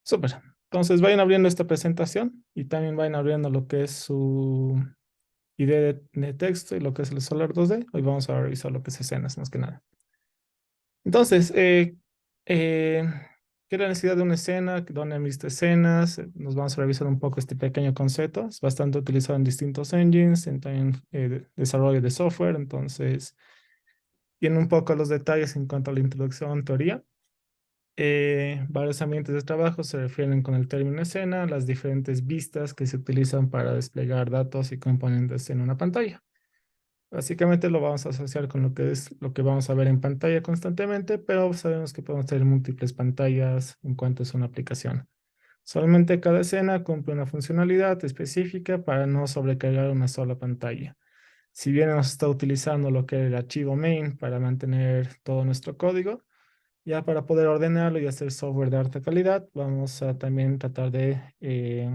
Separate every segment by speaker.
Speaker 1: Súper. Entonces vayan abriendo esta presentación y también vayan abriendo lo que es su idea de texto y lo que es el Solar 2D. Hoy vamos a revisar lo que es escenas, más que nada. Entonces, eh, ¿qué es la necesidad de una escena? ¿Dónde han visto escenas? Nos vamos a revisar un poco este pequeño concepto. Es bastante utilizado en distintos engines, en también desarrollo de software. Entonces, tiene un poco los detalles en cuanto a la introducción, teoría. Varios ambientes de trabajo se refieren con el término escena, las diferentes vistas que se utilizan para desplegar datos y componentes en una pantalla. Básicamente lo vamos a asociar con lo que es lo que vamos a ver en pantalla constantemente, pero sabemos que podemos tener múltiples pantallas en cuanto es una aplicación. Solamente cada escena cumple una funcionalidad específica para no sobrecargar una sola pantalla. Si bien hemos estado utilizando lo que es el archivo main para mantener todo nuestro código, ya para poder ordenarlo y hacer software de alta calidad, vamos a también tratar de eh,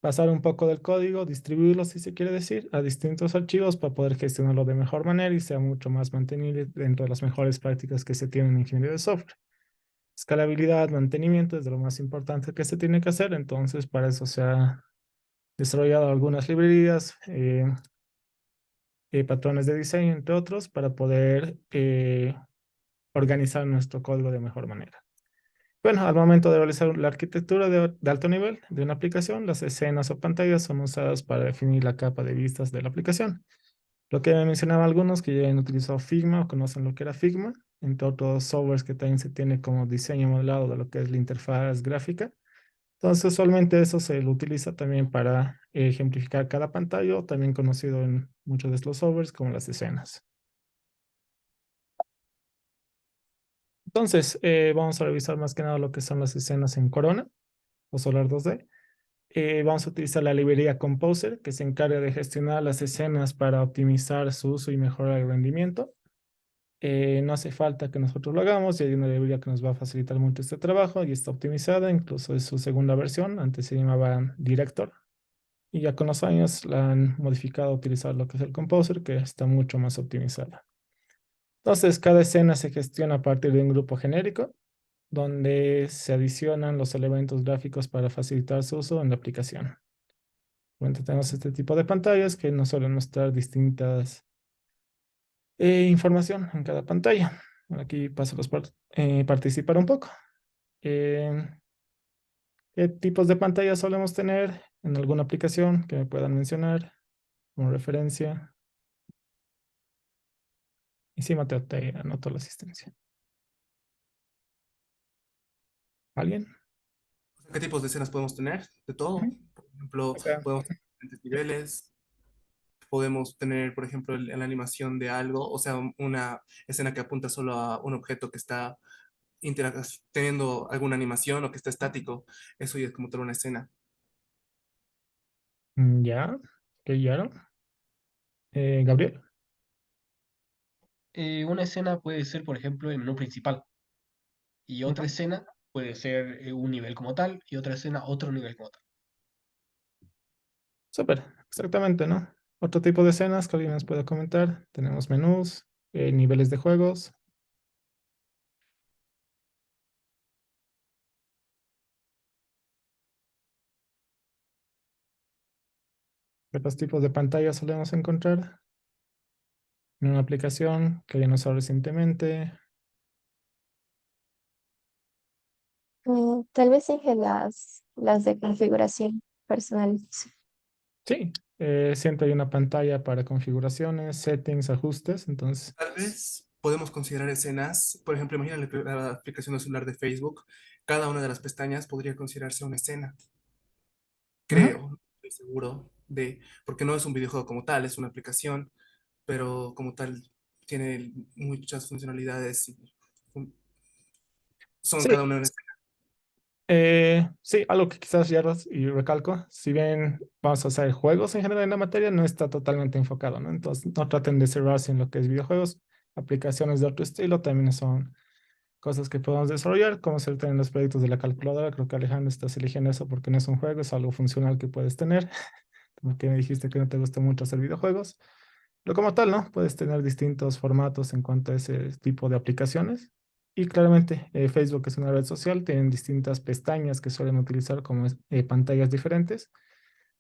Speaker 1: pasar un poco del código, distribuirlo, si se quiere decir, a distintos archivos para poder gestionarlo de mejor manera y sea mucho más mantenible dentro de las mejores prácticas que se tienen en ingeniería de software. Escalabilidad, mantenimiento es de lo más importante que se tiene que hacer, entonces para eso se ha desarrollado algunas librerías, patrones de diseño, entre otros, para poder organizar nuestro código de mejor manera. Bueno, al momento de realizar la arquitectura de alto nivel de una aplicación, las escenas o pantallas son usadas para definir la capa de vistas de la aplicación. Lo que me mencionaba algunos que ya han utilizado Figma o conocen lo que era Figma, entre otros softwares que también se tiene como diseño modelado de lo que es la interfaz gráfica. Entonces, usualmente eso se lo utiliza también para ejemplificar cada pantalla, o también conocido en muchos de los softwares como las escenas. Entonces, vamos a revisar más que nada lo que son las escenas en Corona o Solar 2D. Vamos a utilizar la librería Composer, que se encarga de gestionar las escenas para optimizar su uso y mejorar el rendimiento. No hace falta que nosotros lo hagamos, y hay una librería que nos va a facilitar mucho este trabajo y está optimizada, incluso es su segunda versión, antes se llamaba Director, y ya con los años la han modificado a utilizar lo que es el Composer, que está mucho más optimizada. Entonces, cada escena se gestiona a partir de un grupo genérico, donde se adicionan los elementos gráficos para facilitar su uso en la aplicación. Bueno, tenemos este tipo de pantallas que nos suelen mostrar distintas información en cada pantalla. Aquí paso a participar un poco. Eh, ¿Qué tipos de pantallas solemos tener en alguna aplicación que me puedan mencionar como referencia? Y sí, Mateo, te anoto la asistencia. ¿Alguien?
Speaker 2: ¿Qué tipos de escenas podemos tener? De todo.
Speaker 1: Ujú.
Speaker 2: Por ejemplo,
Speaker 1: O sea,
Speaker 2: podemos tener diferentes niveles, podemos tener, por ejemplo, la animación de algo, o sea, una escena que apunta solo a un objeto que está teniendo alguna animación o que está estático. Eso ya es como toda una escena.
Speaker 1: ya, que ya. Gabriel.
Speaker 3: Una escena puede ser, por ejemplo, el menú principal, y otra
Speaker 1: Ya.
Speaker 3: escena puede ser un nivel como tal, y otra escena otro nivel como tal.
Speaker 1: Súper, exactamente, ¿no? Otro tipo de escenas que alguien nos puede comentar. Tenemos menús, niveles de juegos. ¿Qué otros tipos de pantallas solemos encontrar en una aplicación que alguien usado recientemente?
Speaker 4: Tal vez dije las de configuración personal.
Speaker 1: Sí, siempre hay una pantalla para configuraciones, settings, ajustes. Entonces,
Speaker 2: Tal vez podemos considerar escenas, por ejemplo, imagina la aplicación de celular de Facebook, cada una de las pestañas podría considerarse una escena,
Speaker 1: ujú.
Speaker 2: creo, no estoy seguro de, porque no es un videojuego como tal, es una aplicación, pero como tal tiene muchas funcionalidades y son
Speaker 1: Sí,
Speaker 2: cada una una escena.
Speaker 1: sí, algo que quizás ya y recalco, si bien vamos a hacer juegos en general en la materia, no está totalmente enfocado, ¿no? Entonces, no traten de cerrarse en lo que es videojuegos. Aplicaciones de otro estilo también son cosas que podemos desarrollar, como ser en los proyectos de la calculadora. Creo que Alejandro estás eligiendo eso porque no es un juego, es algo funcional que puedes tener. Como que me dijiste que no te gusta mucho hacer videojuegos. Pero como tal, ¿no? Puedes tener distintos formatos en cuanto a ese tipo de aplicaciones. Y claramente Facebook es una red social, tienen distintas pestañas que suelen utilizar como pantallas diferentes.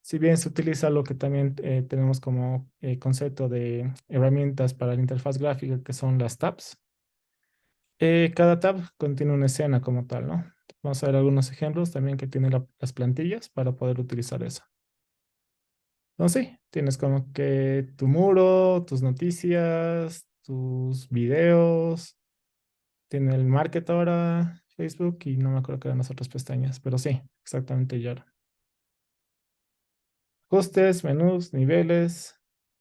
Speaker 1: Si bien se utiliza lo que también tenemos como concepto de herramientas para la interfaz gráfica, que son las tabs, cada tab contiene una escena como tal, ¿no? Vamos a ver algunos ejemplos también que tienen las plantillas para poder utilizar eso. Entonces, sí, tienes como que tu muro, tus noticias, tus videos, tiene el market ahora, Facebook, y no me acuerdo qué eran las otras pestañas, pero sí, exactamente ya. Ajustes, menús, niveles,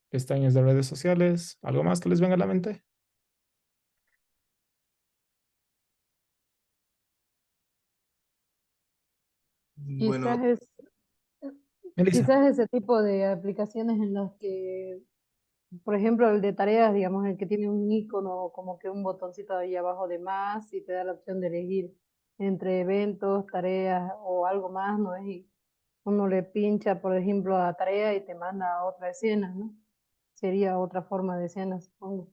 Speaker 1: pestañas de redes sociales, ¿algo más que les venga a la mente?
Speaker 2: Bueno,
Speaker 5: Quizás es,
Speaker 1: Melissa.
Speaker 5: quizás ese tipo de aplicaciones en las que, por ejemplo, el de tareas, digamos, el que tiene un icono, como que un botoncito ahí abajo de más y te da la opción de elegir entre eventos, tareas o algo más, ¿no? Y uno le pincha, por ejemplo, a tarea y te manda a otra escena, ¿no? Sería otra forma de escena, supongo.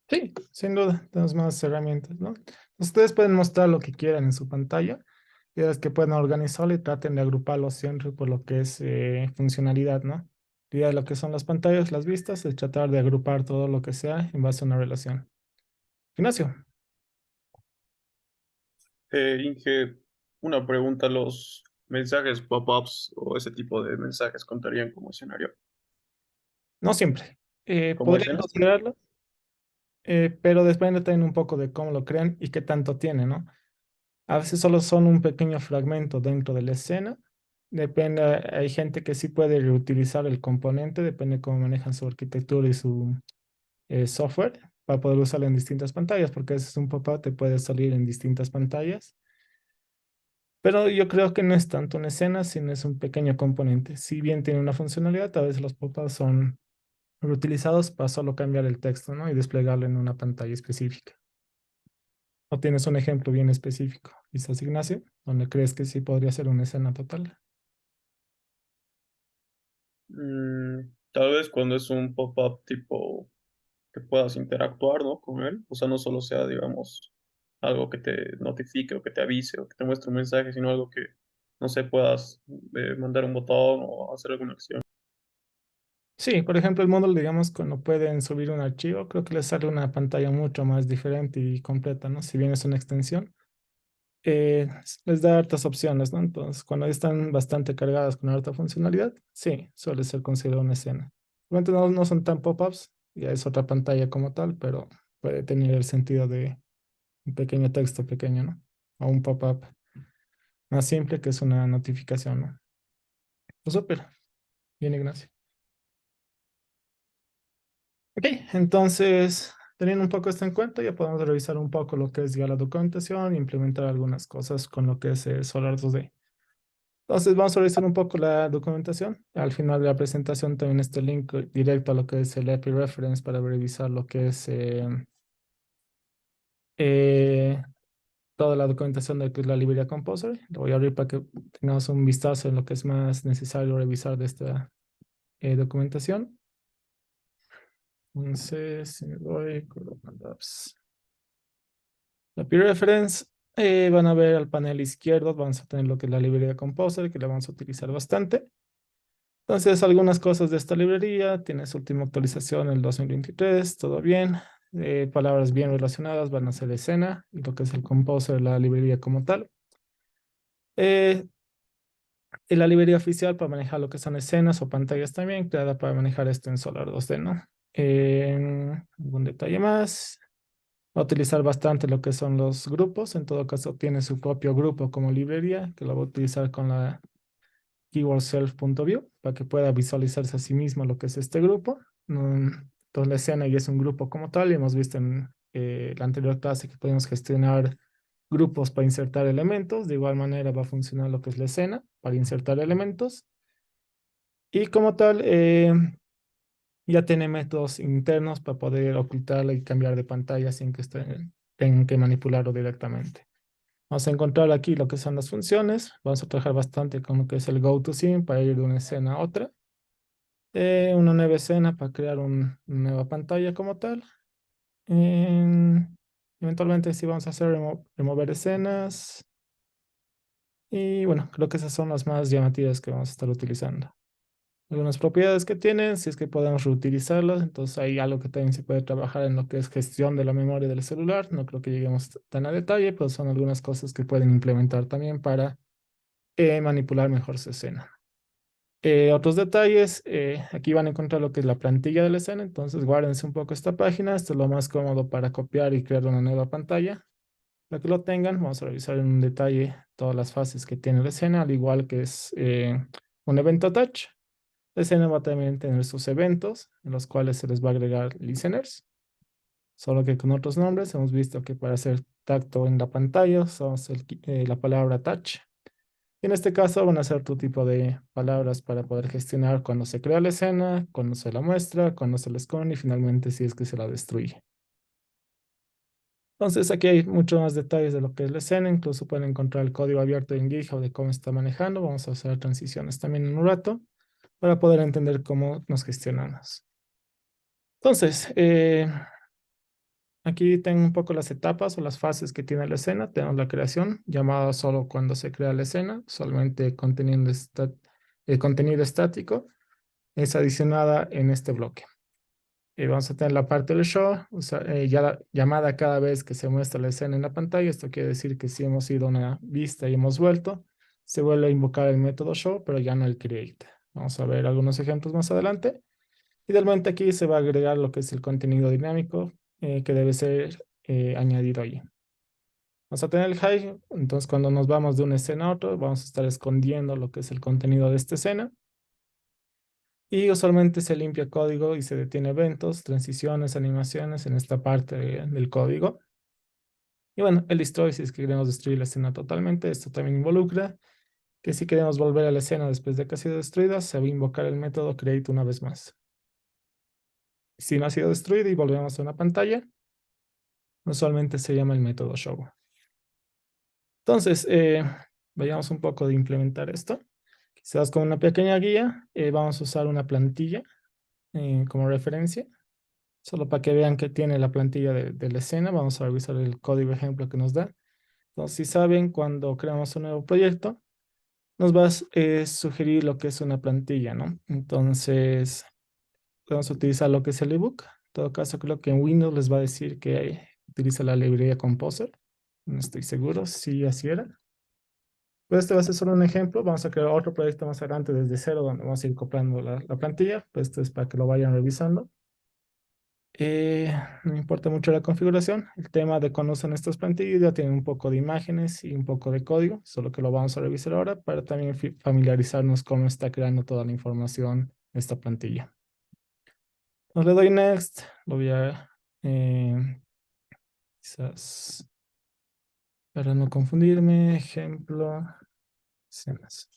Speaker 1: Sí, sin duda, tenemos más herramientas, ¿no? Ustedes pueden mostrar lo que quieran en su pantalla, y es que pueden organizarlo y traten de agruparlo siempre por lo que es funcionalidad, ¿no? La idea de lo que son las pantallas, las vistas, es tratar de agrupar todo lo que sea en base a una relación. Ignacio,
Speaker 6: Inge, una pregunta, ¿los mensajes pop-ups o ese tipo de mensajes contarían como escenario?
Speaker 1: no siempre.
Speaker 6: ¿Como
Speaker 1: Podrían
Speaker 6: escenas?
Speaker 1: considerarlo, pero depende también un poco de cómo lo crean y qué tanto tiene, ¿no? A veces solo son un pequeño fragmento dentro de la escena. Depende, hay gente que sí puede reutilizar el componente, depende cómo manejan su arquitectura y su software para poder usarlo en distintas pantallas, porque ese es un pop-up, te puede salir en distintas pantallas. Pero yo creo que no es tanto una escena, sino es un pequeño componente. Si bien tiene una funcionalidad, a veces los pop-ups son reutilizados para solo cambiar el texto, ¿no? Y desplegarlo en una pantalla específica. ¿O tienes un ejemplo bien específico, quizás Ignacio, donde crees que sí podría ser una escena total?
Speaker 6: Tal vez cuando es un pop-up tipo que puedas interactuar, ¿no? Con él. O sea, no solo sea, digamos, algo que te notifique o que te avise o que te muestre un mensaje, sino algo que, no sé, puedas mandar un botón o hacer alguna acción.
Speaker 1: Sí, por ejemplo, el módulo, digamos, cuando pueden subir un archivo, creo que les sale una pantalla mucho más diferente y completa, ¿no? Si bien es una extensión, les da hartas opciones, ¿no? Entonces, cuando están bastante cargadas con harta funcionalidad, sí, suele ser considerado una escena. Obviamente no son tan pop-ups, ya es otra pantalla como tal, pero puede tener el sentido de un pequeño texto pequeño, ¿no? O un pop-up más simple que es una notificación, ¿no? Pues súper, bien, Ignacio. Ok, entonces, teniendo un poco esto en cuenta, ya podemos revisar un poco lo que es ya la documentación e implementar algunas cosas con lo que es Solar 2D. Entonces, vamos a revisar un poco la documentación. Al final de la presentación también este link directo a lo que es el API Reference para revisar lo que es eh, toda la documentación de lo que es la librería Composer. Lo voy a abrir para que tengamos un vistazo en lo que es más necesario revisar de esta documentación. Entonces, si me voy, Chroma Labs. La peer reference, van a ver al panel izquierdo, vamos a tener lo que es la librería Composer, que la vamos a utilizar bastante. Entonces, algunas cosas de esta librería, tiene su última actualización en el 2023, todo bien. Palabras bien relacionadas van a ser escena y lo que es el Composer, la librería como tal. Eh, y la librería oficial para manejar lo que son escenas o pantallas también, creada para manejar esto en Solar 2D, ¿no? Algún detalle más. Va a utilizar bastante lo que son los grupos. En todo caso, tiene su propio grupo como librería, que lo va a utilizar con la keyword self.view para que pueda visualizarse a sí mismo lo que es este grupo. Entonces, la escena ya es un grupo como tal. Y hemos visto en la anterior clase que podemos gestionar grupos para insertar elementos. De igual manera va a funcionar lo que es la escena para insertar elementos. Y como tal, ya tiene métodos internos para poder ocultarla y cambiar de pantalla sin que tengan que manipularlo directamente. Vamos a encontrar aquí lo que son las funciones. Vamos a trabajar bastante con lo que es el go to scene para ir de una escena a otra. Una nueva escena para crear una nueva pantalla como tal. Y Eventualmente sí vamos a hacer remover escenas. Y bueno, creo que esas son las más llamativas que vamos a estar utilizando. Algunas propiedades que tienen, si es que podemos reutilizarlas, entonces hay algo que también se puede trabajar en lo que es gestión de la memoria del celular. No creo que lleguemos tan a detalle, pero son algunas cosas que pueden implementar también para manipular mejor su escena. Otros detalles, aquí van a encontrar lo que es la plantilla de la escena, entonces guárdense un poco esta página, esto es lo más cómodo para copiar y crear una nueva pantalla. Para que lo tengan, vamos a revisar en detalle todas las fases que tiene la escena, al igual que es un evento touch. La escena va a también tener sus eventos, en los cuales se les va a agregar listeners, solo que con otros nombres. Hemos visto que para hacer tacto en la pantalla usamos la palabra touch. Y en este caso van a ser otro tipo de palabras para poder gestionar cuando se crea la escena, cuando se la muestra, cuando se la esconde y finalmente si es que se la destruye. Entonces aquí hay muchos más detalles de lo que es la escena, incluso pueden encontrar el código abierto en GitHub de cómo está manejando. Vamos a hacer transiciones también en un rato para poder entender cómo nos gestionamos. Entonces, aquí tengo un poco las etapas o las fases que tiene la escena. Tenemos la creación, llamada solo cuando se crea la escena, solamente contenido estático, es adicionada en este bloque. Vamos a tener la parte del show, llamada cada vez que se muestra la escena en la pantalla. Esto quiere decir que si hemos ido a una vista y hemos vuelto, se vuelve a invocar el método show, pero ya no el create. Vamos a ver algunos ejemplos más adelante. Idealmente aquí se va a agregar lo que es el contenido dinámico que debe ser añadido allí. Vamos a tener el hide, entonces cuando nos vamos de una escena a otra, vamos a estar escondiendo lo que es el contenido de esta escena. Y usualmente se limpia código y se detiene eventos, transiciones, animaciones en esta parte del código. Y bueno, el destroy, si es que queremos destruir la escena totalmente, esto también involucra que si queremos volver a la escena después de que ha sido destruida, se va a invocar el método create una vez más. Si no ha sido destruida y volvemos a una pantalla, usualmente se llama el método show. Entonces, vayamos un poco de implementar esto. Quizás con una pequeña guía, vamos a usar una plantilla como referencia. Solo para que vean que tiene la plantilla de la escena, vamos a revisar el código ejemplo que nos da. Entonces, si saben, cuando creamos un nuevo proyecto, nos va a sugerir lo que es una plantilla, ¿no? Entonces, podemos utilizar lo que es el ebook. En todo caso, creo que en Windows les va a decir que utiliza la librería Composer. No estoy seguro si así era. Pues este va a ser solo un ejemplo. Vamos a crear otro proyecto más adelante desde cero, donde vamos a ir copiando la plantilla. Pues esto es para que lo vayan revisando. No me importa mucho la configuración. El tema de cuando usan estas plantillas ya tienen un poco de imágenes y un poco de código, solo que lo vamos a revisar ahora para también familiarizarnos cómo está creando toda la información esta plantilla. Entonces le doy next, lo voy a quizás para no confundirme, ejemplo, escenas.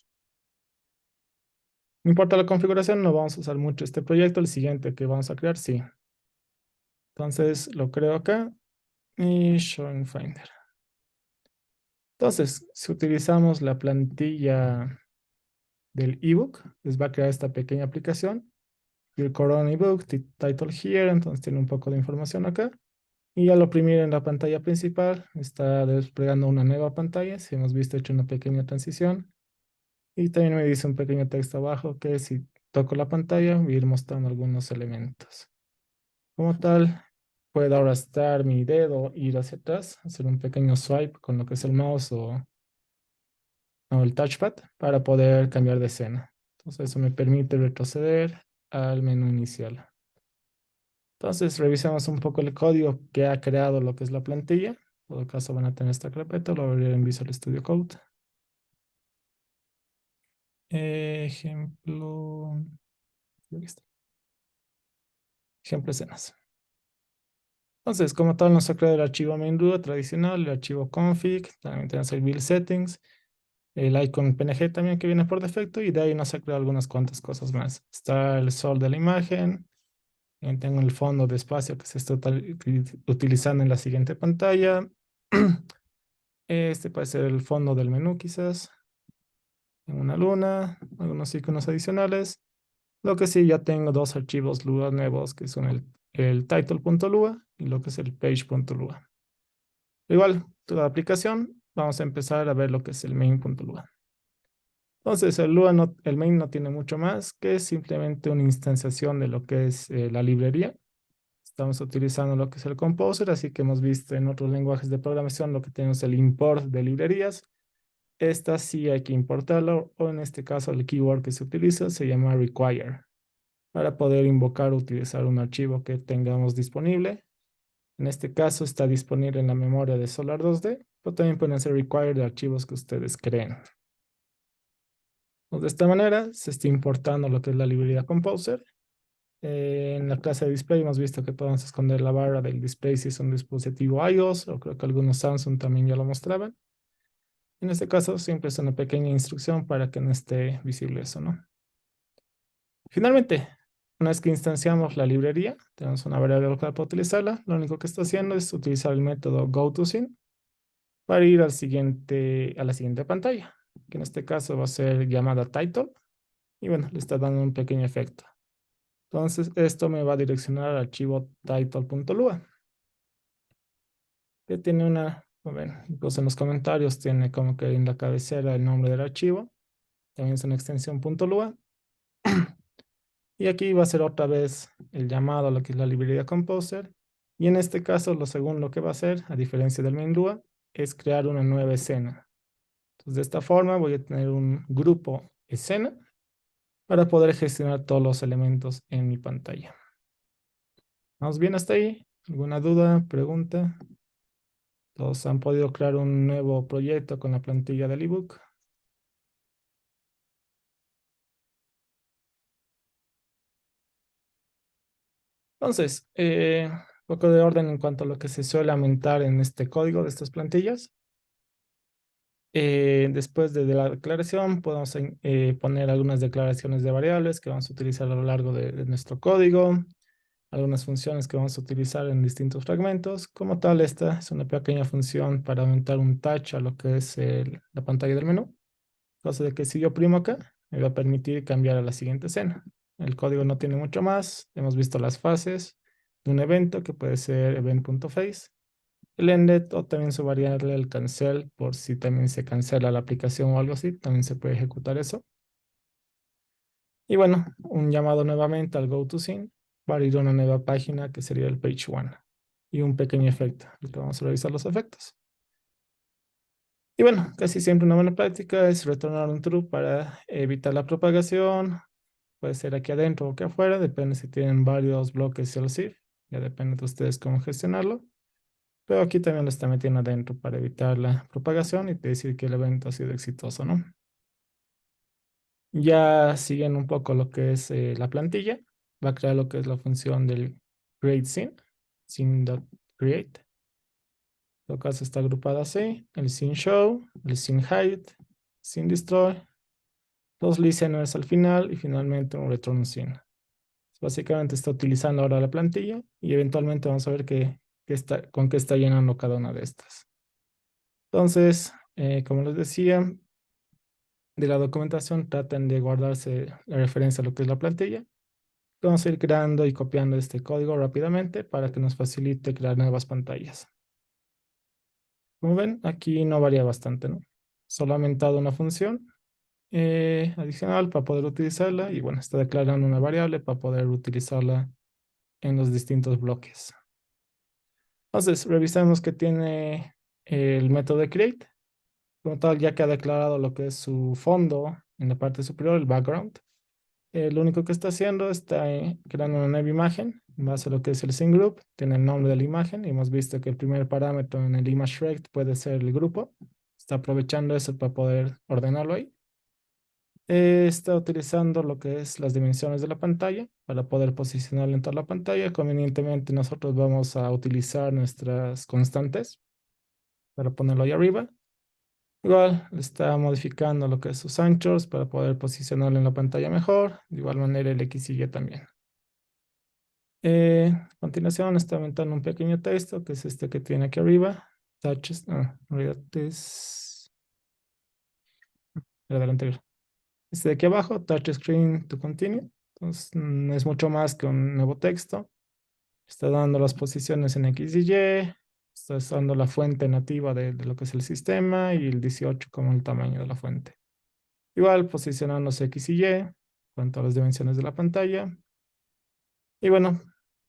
Speaker 1: No importa la configuración, no vamos a usar mucho este proyecto. El siguiente que vamos a crear, sí. Entonces lo creo acá y Showing Finder. Entonces, si utilizamos la plantilla del ebook, les va a crear esta pequeña aplicación. Your Corona ebook, title here, entonces tiene un poco de información acá. Y al oprimir en la pantalla principal, está desplegando una nueva pantalla. Si hemos visto, he hecho una pequeña transición. Y también me dice un pequeño texto abajo que si toco la pantalla, voy a ir mostrando algunos elementos. Como tal, puedo ahora estar mi dedo, ir hacia atrás, hacer un pequeño swipe con lo que es el mouse o el touchpad para poder cambiar de escena. Entonces eso me permite retroceder al menú inicial. Entonces revisemos un poco el código que ha creado lo que es la plantilla. En todo caso van a tener esta carpeta, lo abriré en Visual Studio Code. Ejemplo. Aquí está. Ejemplo escenas. Entonces, como tal, nos ha creado el archivo main.ru tradicional, el archivo config, también tenemos el build settings, el icon PNG también que viene por defecto, y de ahí nos ha creado algunas cuantas cosas más. Está el sol de la imagen, tengo el fondo de espacio que se está utilizando en la siguiente pantalla. Este puede ser el fondo del menú quizás, en una luna, algunos iconos adicionales. Lo que sí, ya tengo dos archivos Lua nuevos que son el title.lua y lo que es el page.lua. Igual, toda aplicación, vamos a empezar a ver lo que es el main.lua. Entonces, el main no tiene mucho más que simplemente una instanciación de lo que es la librería. Estamos utilizando lo que es el Composer, así que hemos visto en otros lenguajes de programación lo que tenemos el import de librerías. Esta sí hay que importarlo, o en este caso el keyword que se utiliza se llama require, para poder invocar o utilizar un archivo que tengamos disponible. En este caso está disponible en la memoria de Solar 2D, pero también pueden ser require de archivos que ustedes creen. Pues de esta manera se está importando lo que es la librería Composer. En la clase de display hemos visto que podemos esconder la barra del display si es un dispositivo iOS, o creo que algunos Samsung también ya lo mostraban. En este caso siempre es una pequeña instrucción para que no esté visible eso, ¿no? Finalmente, una vez que instanciamos la librería, tenemos una variable local para utilizarla. Lo único que está haciendo es utilizar el método goToScene para ir a la siguiente pantalla, que en este caso va a ser llamada title. Y bueno, le está dando un pequeño efecto. Entonces, esto me va a direccionar al archivo title.lua, que tiene incluso en los comentarios tiene como que en la cabecera el nombre del archivo. También es una extensión .lua. Y aquí va a ser otra vez el llamado a lo que es la librería Composer. Y en este caso, lo segundo que va a hacer, a diferencia del main Lua, es crear una nueva escena. Entonces, de esta forma voy a tener un grupo escena para poder gestionar todos los elementos en mi pantalla. ¿Vamos bien hasta ahí? ¿Alguna duda, pregunta? ¿Todos han podido crear un nuevo proyecto con la plantilla del ebook? Entonces, un poco de orden en cuanto a lo que se suele aumentar en este código de estas plantillas. Después de la declaración, podemos poner algunas declaraciones de variables que vamos a utilizar a lo largo de nuestro código, algunas funciones que vamos a utilizar en distintos fragmentos. Como tal, esta es una pequeña función para aumentar un touch a lo que es la pantalla del menú. Cosa de que si yo oprimo acá, me va a permitir cambiar a la siguiente escena. El código no tiene mucho más. Hemos visto las fases de un evento que puede ser event.face, el ended o también su variable el cancel por si también se cancela la aplicación o algo así. También se puede ejecutar eso. Y bueno, un llamado nuevamente al goToScene para ir a una nueva página que sería el page one. Y un pequeño efecto. Ahorita vamos a revisar los efectos. Y bueno, casi siempre una buena práctica es retornar un true para evitar la propagación. Puede ser aquí adentro o aquí afuera, depende si tienen varios bloques CLC. Ya depende de ustedes cómo gestionarlo. Pero aquí también lo está metiendo adentro para evitar la propagación y decir que el evento ha sido exitoso, ¿no? Ya siguen un poco lo que es la plantilla. Va a crear lo que es la función del createScene, scene.create. En todo caso está agrupada así: el sceneShow, el sceneHide, sceneDestroy, dos listeners al final y finalmente un return scene. Básicamente está utilizando ahora la plantilla y eventualmente vamos a ver con qué está llenando cada una de estas. Entonces, como les decía, de la documentación traten de guardarse la referencia a lo que es la plantilla. Vamos a ir creando y copiando este código rápidamente para que nos facilite crear nuevas pantallas. Como ven, aquí no varía bastante, ¿no? Solo ha aumentado una función adicional para poder utilizarla y bueno, está declarando una variable para poder utilizarla en los distintos bloques. Entonces, revisamos que tiene el método de create. Como tal, ya que ha declarado lo que es su fondo en la parte superior, el background. Lo único que está haciendo está creando una nueva imagen en base a lo que es el scene group. Tiene el nombre de la imagen y hemos visto que el primer parámetro en el image rect puede ser el grupo. Está aprovechando eso para poder ordenarlo ahí. Está utilizando lo que es las dimensiones de la pantalla para poder posicionarlo en toda la pantalla. Convenientemente nosotros vamos a utilizar nuestras constantes para ponerlo ahí arriba. Igual está modificando lo que es sus anchos para poder posicionarlo en la pantalla mejor. De igual manera el X y Y también. A continuación está aumentando un pequeño texto que es este que tiene aquí arriba. Touches, en realidad es el del anterior. Este de aquí abajo, touch screen to continue. Entonces, es mucho más que un nuevo texto. Está dando las posiciones en X y Y. Está usando la fuente nativa de lo que es el sistema y el 18 como el tamaño de la fuente. Igual posicionándose X y Y, cuanto a las dimensiones de la pantalla. Y bueno,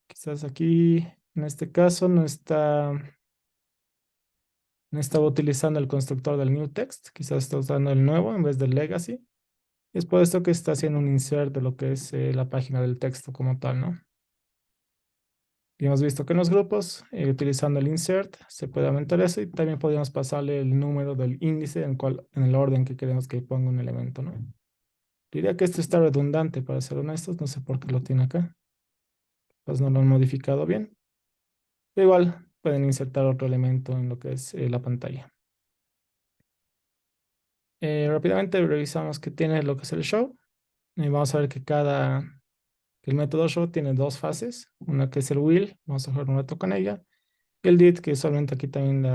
Speaker 1: quizás aquí, en este caso, no estaba utilizando el constructor del new text, quizás está usando el nuevo en vez del legacy. Y es por esto que está haciendo un insert de lo que es la página del texto como tal, ¿no? Y hemos visto que en los grupos, utilizando el insert, se puede aumentar eso y también podríamos pasarle el número del índice en el orden que queremos que ponga un elemento, ¿no? Diría que esto está redundante, para ser honestos, no sé por qué lo tiene acá. Pues no lo han modificado bien. Pero igual pueden insertar otro elemento en lo que es la pantalla. Rápidamente revisamos que tiene lo que es el show. Y vamos a ver que que el método show tiene dos fases. Una que es el will, vamos a jugar un rato con ella. Y el did, que usualmente aquí también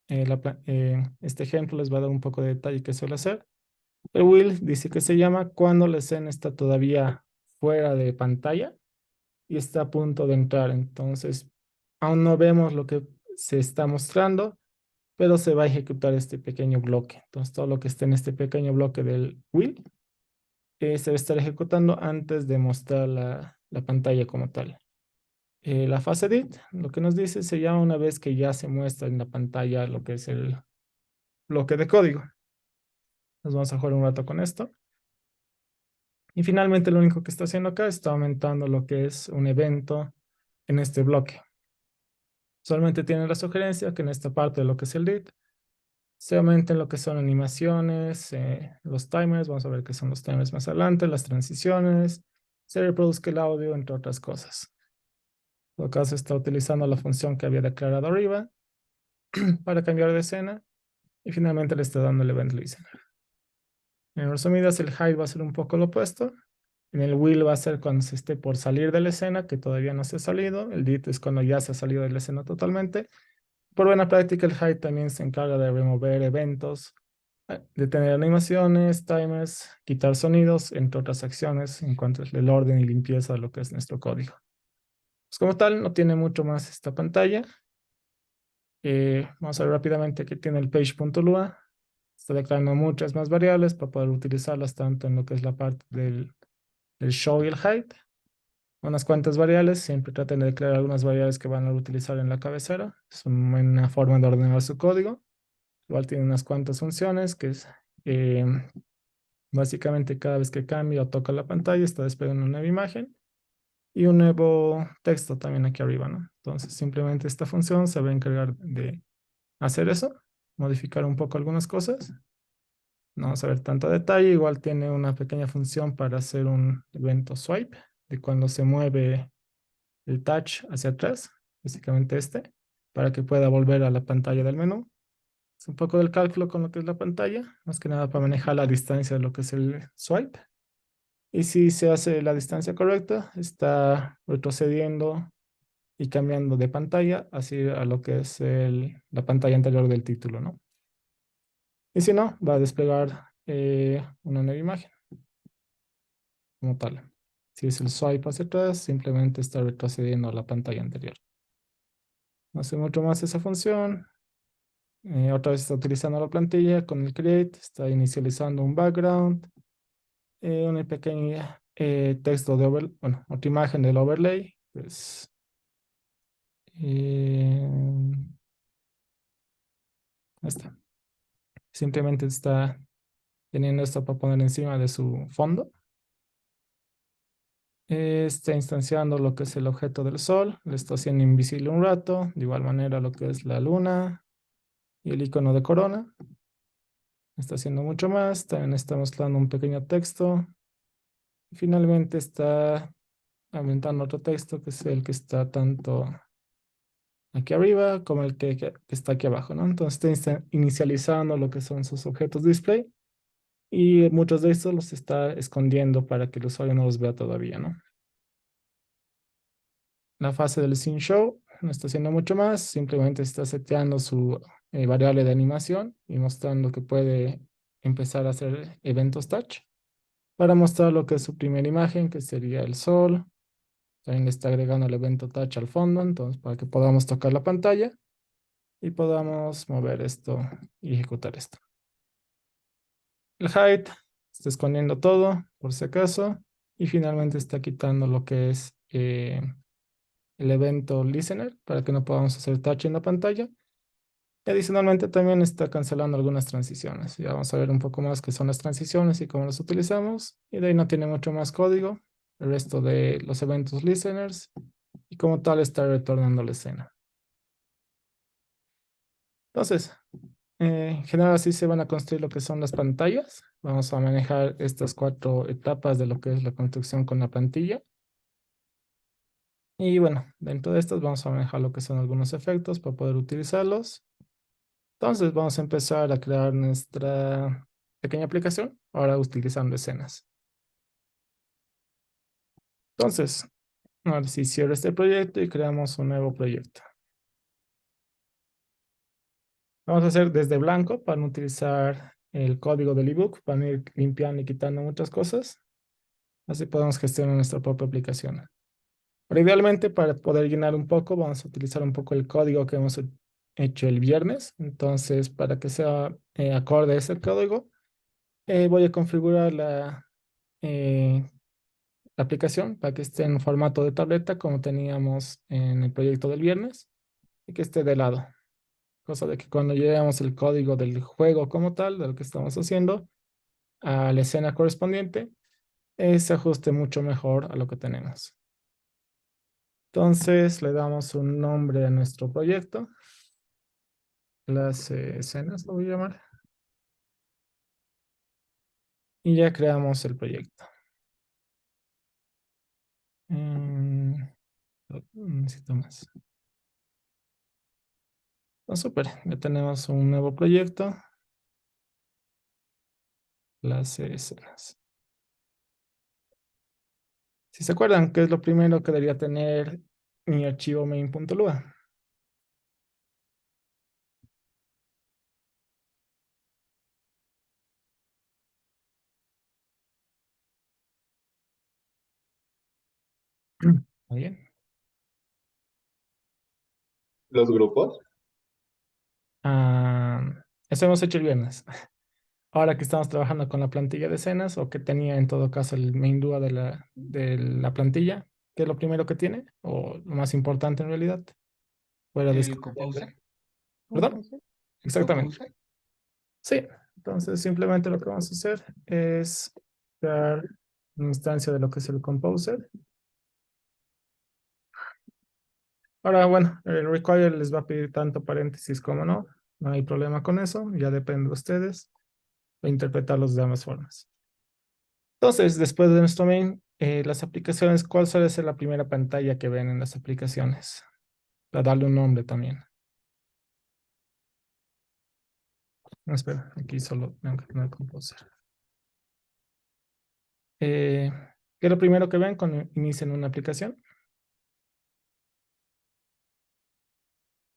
Speaker 1: este ejemplo les va a dar un poco de detalle que suele hacer. El will dice que se llama cuando la escena está todavía fuera de pantalla y está a punto de entrar. Entonces, aún no vemos lo que se está mostrando, pero se va a ejecutar este pequeño bloque. Entonces, todo lo que esté en este pequeño bloque del will se va a estar ejecutando antes de mostrar la pantalla como tal. La fase edit, lo que nos dice, se llama una vez que ya se muestra en la pantalla lo que es el bloque de código. Nos vamos a jugar un rato con esto. Y finalmente lo único que está haciendo acá está aumentando lo que es un evento en este bloque. Solamente tiene la sugerencia que en esta parte de lo que es el did se aumenten lo que son animaciones, los timers, vamos a ver qué son los timers más adelante, las transiciones, se reproduzca el audio, entre otras cosas. En todo caso está utilizando la función que había declarado arriba para cambiar de escena y finalmente le está dando el event listener. En resumidas, el hide va a ser un poco lo opuesto. En el will va a ser cuando se esté por salir de la escena, que todavía no se ha salido. El did es cuando ya se ha salido de la escena totalmente. Por buena práctica, el hide también se encarga de remover eventos, de tener animaciones, timers, quitar sonidos, entre otras acciones en cuanto al orden y limpieza de lo que es nuestro código. Pues como tal, no tiene mucho más esta pantalla. Vamos a ver rápidamente que tiene el page.lua. Está declarando muchas más variables para poder utilizarlas tanto en lo que es la parte del show y el hide. Unas cuantas variables, siempre traten de declarar algunas variables que van a utilizar en la cabecera. Es una forma de ordenar su código. Igual tiene unas cuantas funciones que es básicamente cada vez que cambia o toca la pantalla está desplegando una nueva imagen y un nuevo texto también aquí arriba, ¿no? Entonces simplemente esta función se va a encargar de hacer eso, modificar un poco algunas cosas. No vamos a ver tanto detalle, igual tiene una pequeña función para hacer un evento swipe de cuando se mueve el touch hacia atrás, básicamente para que pueda volver a la pantalla del menú. Es un poco del cálculo con lo que es la pantalla, más que nada para manejar la distancia de lo que es el swipe. Y si se hace la distancia correcta, está retrocediendo y cambiando de pantalla hacia lo que es la pantalla anterior del título, ¿no? Y si no, va a desplegar una nueva imagen como tal. Si es el swipe hacia atrás, simplemente está retrocediendo a la pantalla anterior. No hace mucho más esa función. Otra vez está utilizando la plantilla con el create, está inicializando un background, una pequeña texto bueno, otra imagen del overlay. Pues, ahí está. Simplemente está teniendo esto para poner encima de su fondo. Está instanciando lo que es el objeto del sol, le está haciendo invisible un rato, de igual manera lo que es la luna y el icono de corona. Está haciendo mucho más, también está mostrando un pequeño texto. Y finalmente está aumentando otro texto que es el que está tanto aquí arriba como el que está aquí abajo, ¿no? Entonces está inicializando lo que son sus objetos display y muchos de estos los está escondiendo para que el usuario no los vea todavía, ¿no? La fase del scene show no está haciendo mucho más, simplemente está seteando su variable de animación y mostrando que puede empezar a hacer eventos touch para mostrar lo que es su primera imagen, que sería el sol. También le está agregando el evento touch al fondo, entonces para que podamos tocar la pantalla. y podamos mover esto y ejecutar esto. El hide está escondiendo todo, por si acaso, y finalmente está quitando lo que es el evento listener para que no podamos hacer touch en la pantalla. Y adicionalmente también está cancelando algunas transiciones. Ya vamos a ver un poco más qué son las transiciones y cómo las utilizamos. Y de ahí no tiene mucho más código. El resto de los eventos listeners. Y como tal está retornando la escena. Entonces, en general así se van a construir lo que son las pantallas. Vamos a manejar estas 4 etapas de lo que es la construcción con la plantilla. Y bueno, dentro de estas vamos a manejar lo que son algunos efectos para poder utilizarlos. Entonces vamos a empezar a crear nuestra pequeña aplicación, ahora utilizando escenas. Entonces, ahora sí cierro este proyecto y creamos un nuevo proyecto. Vamos a hacer desde blanco para no utilizar el código del ebook, para no ir limpiando y quitando muchas cosas. Así podemos gestionar nuestra propia aplicación. Pero idealmente, para poder llenar un poco, vamos a utilizar un poco el código que hemos hecho el viernes. Entonces, para que sea acorde a ese código, voy a configurar eh, la aplicación para que esté en formato de tableta como teníamos en el proyecto del viernes y que esté de lado. Cosa de que cuando lleguemos el código del juego como tal, de lo que estamos haciendo, a la escena correspondiente, se ajuste mucho mejor a lo que tenemos. Entonces le damos un nombre a nuestro proyecto. Clase escenas lo voy a llamar. Y ya creamos el proyecto. Mm, necesito más. Súper, ya tenemos un nuevo proyecto. Clase escenas. Si se acuerdan, ¿qué es lo primero que debería tener mi archivo main.lua? Muy bien.
Speaker 6: Los grupos.
Speaker 1: Ah, eso hemos hecho el viernes. Ahora que estamos trabajando con la plantilla de escenas, o que tenía en todo caso el main Lua de la plantilla, ¿qué es lo primero que tiene? O lo más importante en realidad. Fuera de
Speaker 3: El Composer.
Speaker 1: ¿Perdón? Exactamente.
Speaker 3: Composer.
Speaker 1: Sí. Entonces simplemente lo que vamos a hacer es crear una instancia de lo que es el Composer. Ahora, bueno, el require les va a pedir tanto paréntesis como no. No hay problema con eso. Ya depende de ustedes. O interpretarlos de ambas formas. Entonces, después de nuestro main, las aplicaciones, ¿cuál suele ser la primera pantalla que ven en las aplicaciones? Para darle un nombre también. No, espera, aquí solo tengo que poner Composer. ¿Qué es lo primero que ven cuando inician una aplicación?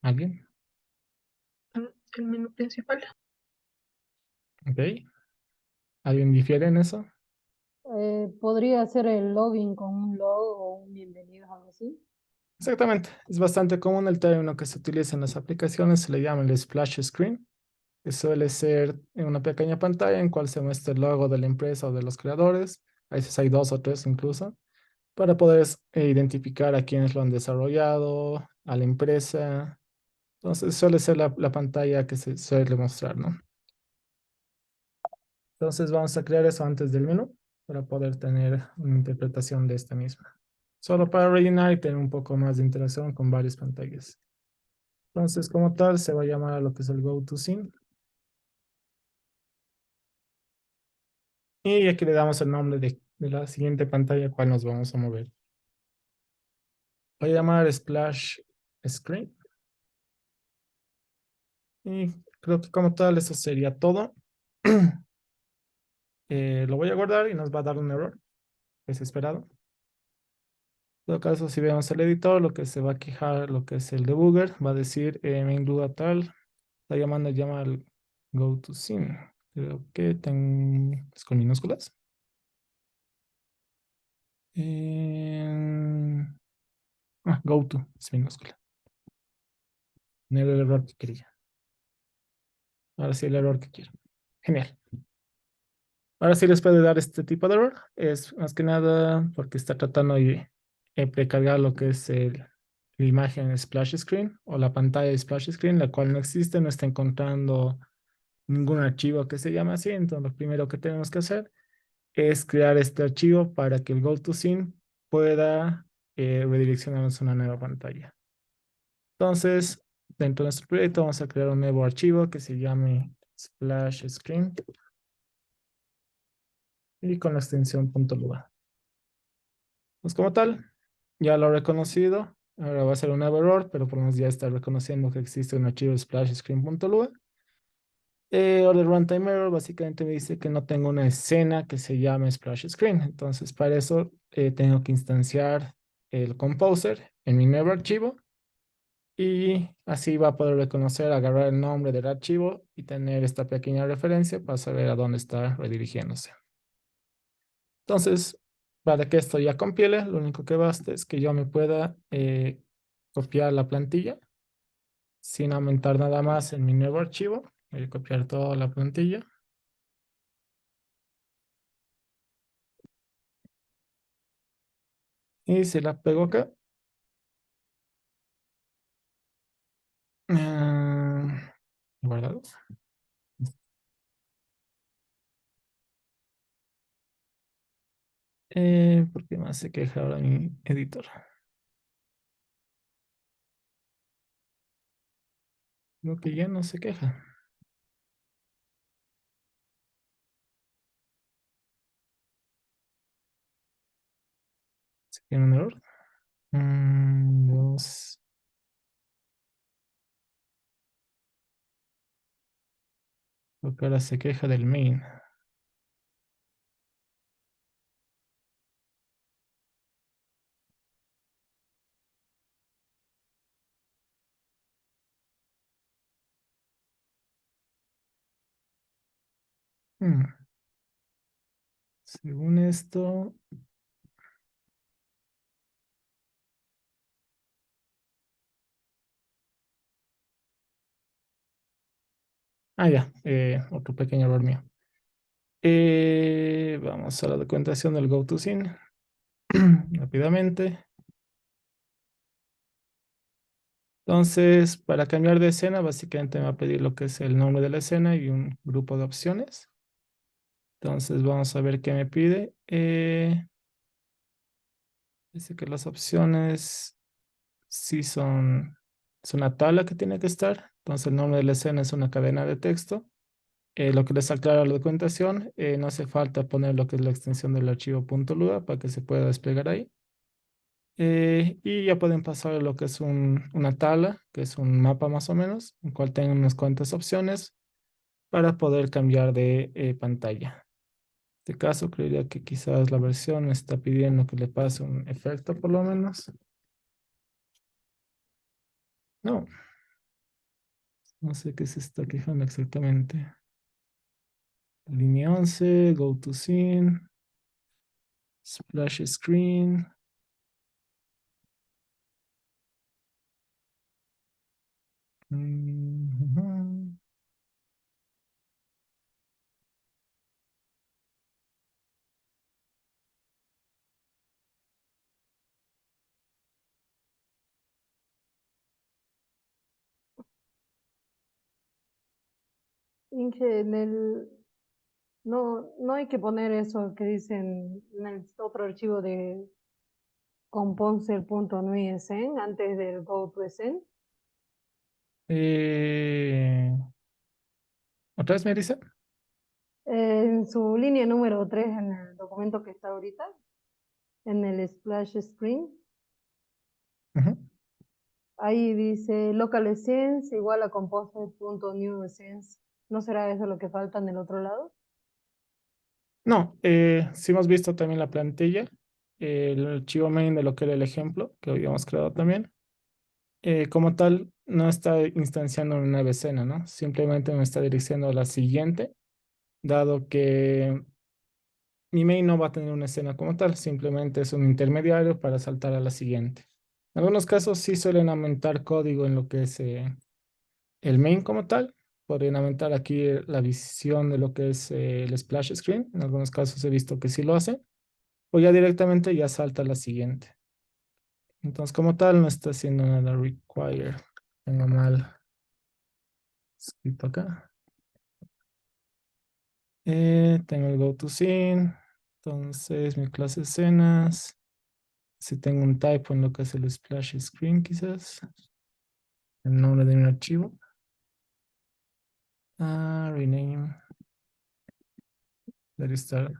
Speaker 1: ¿Alguien?
Speaker 7: El menú principal.
Speaker 1: Ok. ¿Alguien difiere en eso?
Speaker 5: Podría ser el login con un log o un bienvenido, algo así.
Speaker 1: Exactamente. Es bastante común el término que se utiliza en las aplicaciones, se le llama el splash screen, que suele ser en una pequeña pantalla en cual se muestra el logo de la empresa o de los creadores. A veces hay 2 o 3 incluso, para poder identificar a quienes lo han desarrollado, a la empresa. Entonces suele ser la pantalla que se suele mostrar, ¿no? Entonces vamos a crear eso antes del menú para poder tener una interpretación de esta misma. Solo para rellenar y tener un poco más de interacción con varias pantallas. Entonces, como tal, se va a llamar a lo que es el Go to Scene. Y aquí le damos el nombre de la siguiente pantalla a cual nos vamos a mover. Voy a llamar Splash Screen. Y creo que como tal eso sería todo. Lo voy a guardar y nos va a dar un error, que es esperado. En todo caso, si vemos el editor, lo que se va a quejar, lo que es el debugger, va a decir main duda tal, está llamando, llama al go to scene. Creo que es con minúsculas. Go to es minúscula. tener el error que quería. Ahora sí, el error que quiero. Genial. Ahora sí les puede dar este tipo de error. Es más que nada porque está tratando de precargar lo que es la imagen splash screen o la pantalla de splash screen, la cual no existe, no está encontrando ningún archivo que se llame así. Entonces, lo primero que tenemos que hacer es crear este archivo para que el GoToScene pueda redireccionarnos a una nueva pantalla. Entonces, dentro de nuestro proyecto vamos a crear un nuevo archivo que se llame splash screen y con la extensión .lua. Pues como tal, ya lo he reconocido. Ahora va a ser un nuevo error, pero por lo menos ya está reconociendo que existe un archivo splash screen.lua. Order runtime error básicamente me dice que no tengo una escena que se llame splash screen. Entonces, para eso tengo que instanciar el composer en mi nuevo archivo y así va a poder reconocer, agarrar el nombre del archivo y tener esta pequeña referencia para saber a dónde está redirigiéndose. Entonces, para que esto ya compile, lo único que basta es que yo me pueda copiar la plantilla sin aumentar nada más en mi nuevo archivo. Voy a copiar toda la plantilla. Y si la pego acá. Guardado. ¿Por qué más se queja ahora mi editor? Creo que ya no se queja. ¿Se tiene un error? Dos. Creo que ahora se queja del main. Hmm, Según esto. Ya. Otro pequeño error mío. Vamos a la documentación del GoToScene rápidamente. Entonces, para cambiar de escena, básicamente me va a pedir lo que es el nombre de la escena y un grupo de opciones. Entonces, vamos a ver qué me pide. Dice que las opciones sí es una tabla que tiene que estar. Entonces, el nombre de la escena es una cadena de texto. Lo que les aclara la documentación, no hace falta poner lo que es la extensión del archivo .lua para que se pueda desplegar ahí. Y ya pueden pasar a lo que es una tabla, que es un mapa más o menos, en cual tengan unas cuantas opciones para poder cambiar de pantalla. En este caso, creería que quizás la versión me está pidiendo que le pase un efecto por lo menos. No, no sé qué se está quejando exactamente. Línea 11, go to scene, splash screen. Ujú.
Speaker 5: Inge, no hay que poner eso que dicen en el otro archivo de composer.nuisn antes del go to send.
Speaker 1: Eh, ¿Otra vez me dice?
Speaker 5: En su línea número 3 en el documento que está ahorita, en el splash screen,
Speaker 1: Ujú.
Speaker 5: ahí dice local essence igual a composer.newessence. ¿No será eso lo que falta en el otro lado?
Speaker 1: No, sí hemos visto también la plantilla, el archivo main de lo que era el ejemplo que habíamos creado también. Como tal, no está instanciando una nueva escena, ¿no? Simplemente me está dirigiendo a la siguiente, dado que mi main no va a tener una escena como tal, simplemente es un intermediario para saltar a la siguiente. En algunos casos sí suelen aumentar código en lo que es el main como tal. Podrían aumentar aquí la visión de lo que es el splash screen. En algunos casos he visto que sí lo hacen. O ya directamente ya salta la siguiente. Entonces, como tal, no está haciendo nada require. Tengo mal escrito acá. Tengo el go to scene. Entonces, mi clase escenas. Si tengo un typo en lo que es el splash screen, quizás. El nombre de mi archivo. Rename. Debe estar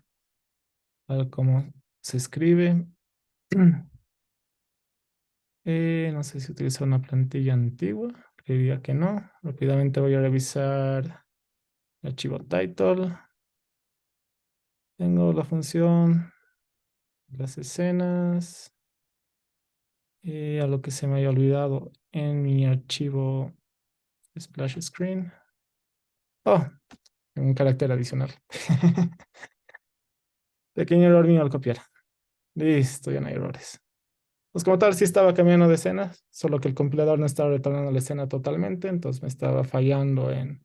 Speaker 1: tal como se escribe. No sé si utiliza una plantilla antigua. Diría que no. Rápidamente voy a revisar el archivo title. Tengo la función, las escenas. A lo que se me haya olvidado en mi archivo splash screen. Oh, un carácter adicional. Pequeño error mío al copiar. Listo, ya no hay errores. Pues como tal, sí estaba cambiando de escena, solo que el compilador no estaba retornando la escena totalmente, entonces me estaba fallando en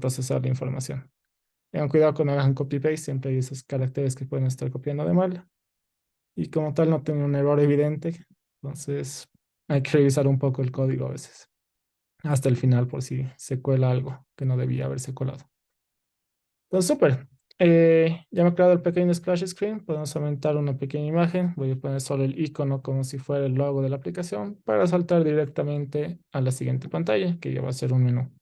Speaker 1: procesar la información. Tengan cuidado cuando hagan copy-paste, siempre hay esos caracteres que pueden estar copiando de mal. Y como tal, no tengo un error evidente, entonces hay que revisar un poco el código a veces, hasta el final por si se cuela algo que no debía haberse colado. Pues súper. Ya me he creado el pequeño splash screen. Podemos aumentar una pequeña imagen. Voy a poner solo el icono como si fuera el logo de la aplicación para saltar directamente a la siguiente pantalla, que ya va a ser un menú.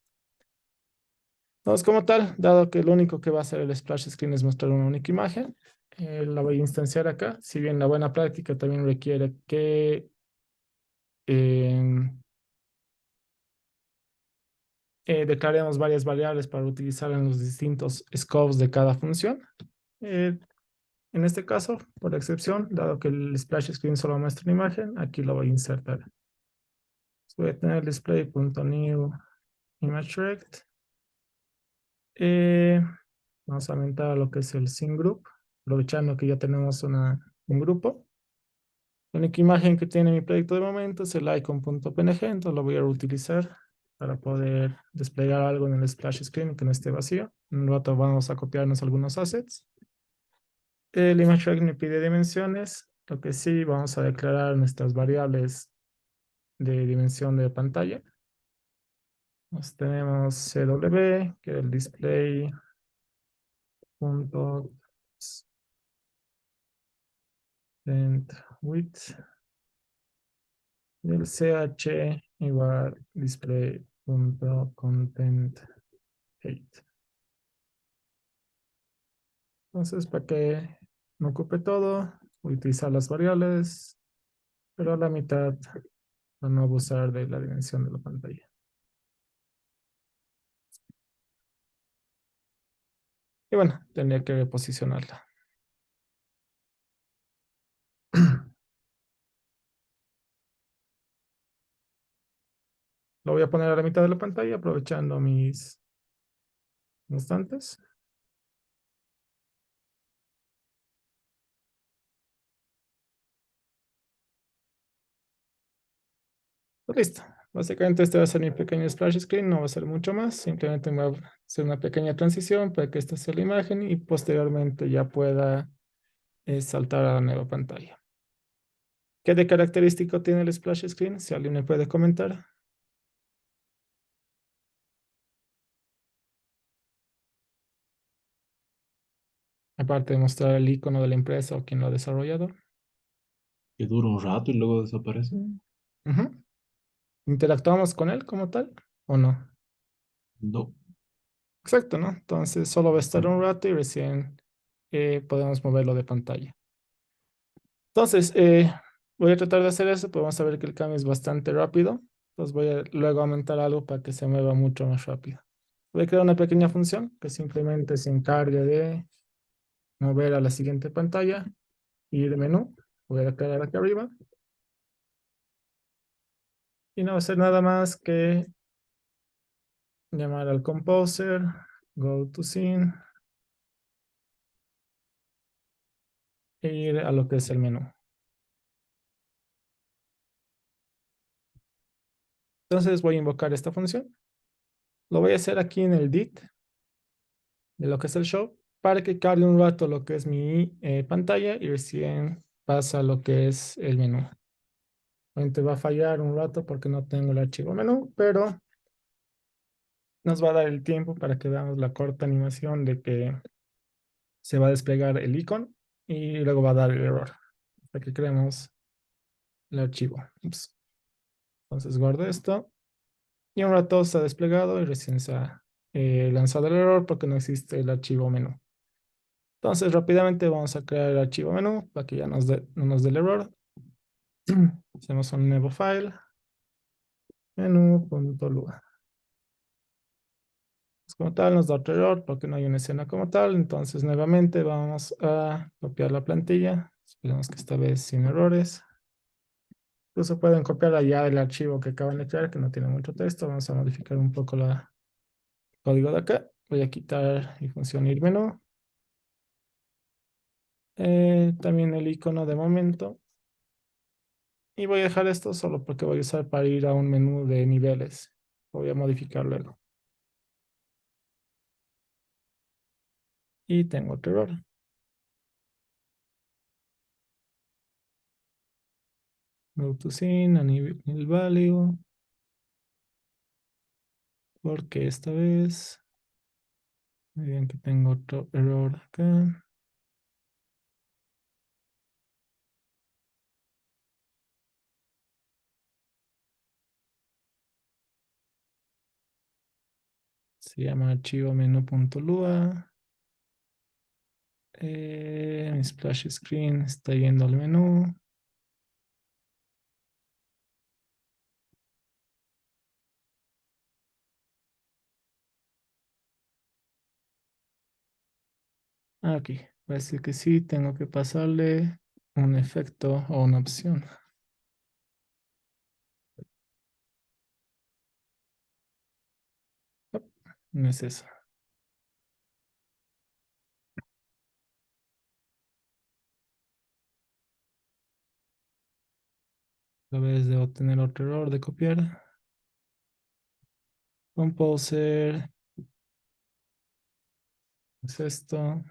Speaker 1: Entonces, como tal, dado que lo único que va a hacer el splash screen es mostrar una única imagen, la voy a instanciar acá. Si bien la buena práctica también requiere que em, declaremos varias variables para utilizar en los distintos scopes de cada función. Eh, En este caso, por excepción, dado que el splash screen solo muestra una imagen, aquí lo voy a insertar. Voy a tener display.new ImageRect. Eh, Vamos a aumentar lo que es el scene group, aprovechando que ya tenemos un grupo. La única imagen que tiene mi proyecto de momento es el icon.png, entonces lo voy a reutilizar para poder desplegar algo en el splash screen que no esté vacío. En un rato vamos a copiarnos algunos assets. El ImageRect me pide dimensiones. Lo que sí, vamos a declarar nuestras variables de dimensión de pantalla. Nos tenemos CW, que es el display punto content width. Y el CH igual display punto content height. Entonces, para que no ocupe todo, voy a utilizar las variables, pero a la mitad para no abusar de la dimensión de la pantalla. Y bueno, tendría que reposicionarla. Lo voy a poner a la mitad de la pantalla aprovechando mis instantes. Pues listo. Básicamente este va a ser mi pequeño splash screen, no va a ser mucho más. Simplemente me va a hacer una pequeña transición para que esta sea la imagen y posteriormente ya pueda saltar a la nueva pantalla. ¿Qué de característico tiene el splash screen? Si alguien me puede comentar. Aparte de mostrar el icono de la empresa o quien lo ha desarrollado.
Speaker 8: Que dura un rato y luego desaparece.
Speaker 1: Ujú. ¿Interactuamos con él como tal o no?
Speaker 8: No.
Speaker 1: Exacto, ¿no? Entonces solo va a estar un rato y recién podemos moverlo de pantalla. Entonces, voy a tratar de hacer eso, pero vamos a ver que el cambio es bastante rápido. Entonces voy a luego aumentar algo para que se mueva mucho más rápido. Voy a crear una pequeña función que simplemente se encargue de mover a la siguiente pantalla y de menú. Voy a declarar aquí arriba. Y no va a ser nada más que llamar al composer, go to scene, e ir a lo que es el menú. Entonces voy a invocar esta función. Lo voy a hacer aquí en el DIT de lo que es el show para que cargue un rato lo que es mi pantalla y recién pasa lo que es el menú. Obviamente va a fallar un rato porque no tengo el archivo menú, pero nos va a dar el tiempo para que veamos la corta animación de que se va a desplegar el icono y luego va a dar el error hasta que creemos el archivo. Ups. Entonces guardo esto y un rato está desplegado y recién se ha lanzado el error porque no existe el archivo menú. Entonces rápidamente vamos a crear el archivo menú para que ya no nos dé el error. Hacemos un nuevo file, menú.lua. Como tal nos da otro error porque no hay una escena como tal. Entonces nuevamente vamos a copiar la plantilla. Esperemos que esta vez sin errores. Incluso pueden copiar allá el archivo que acaban de crear, que no tiene mucho texto. Vamos a modificar un poco el código de acá. Voy a quitar mi función ir menú. También el icono de momento. Y voy a dejar esto solo porque voy a usar para ir a un menú de niveles. Lo voy a modificar luego. Y tengo otro error. Go to scene, enable value. Porque esta vez, muy bien que tengo otro error acá. Se llama archivo menú.lua. Mi splash screen está yendo al menú. Aquí, parece que sí, tengo que pasarle un efecto o una opción. No es eso. Otra vez debo tener otro error de copiar. Composer. Es esto.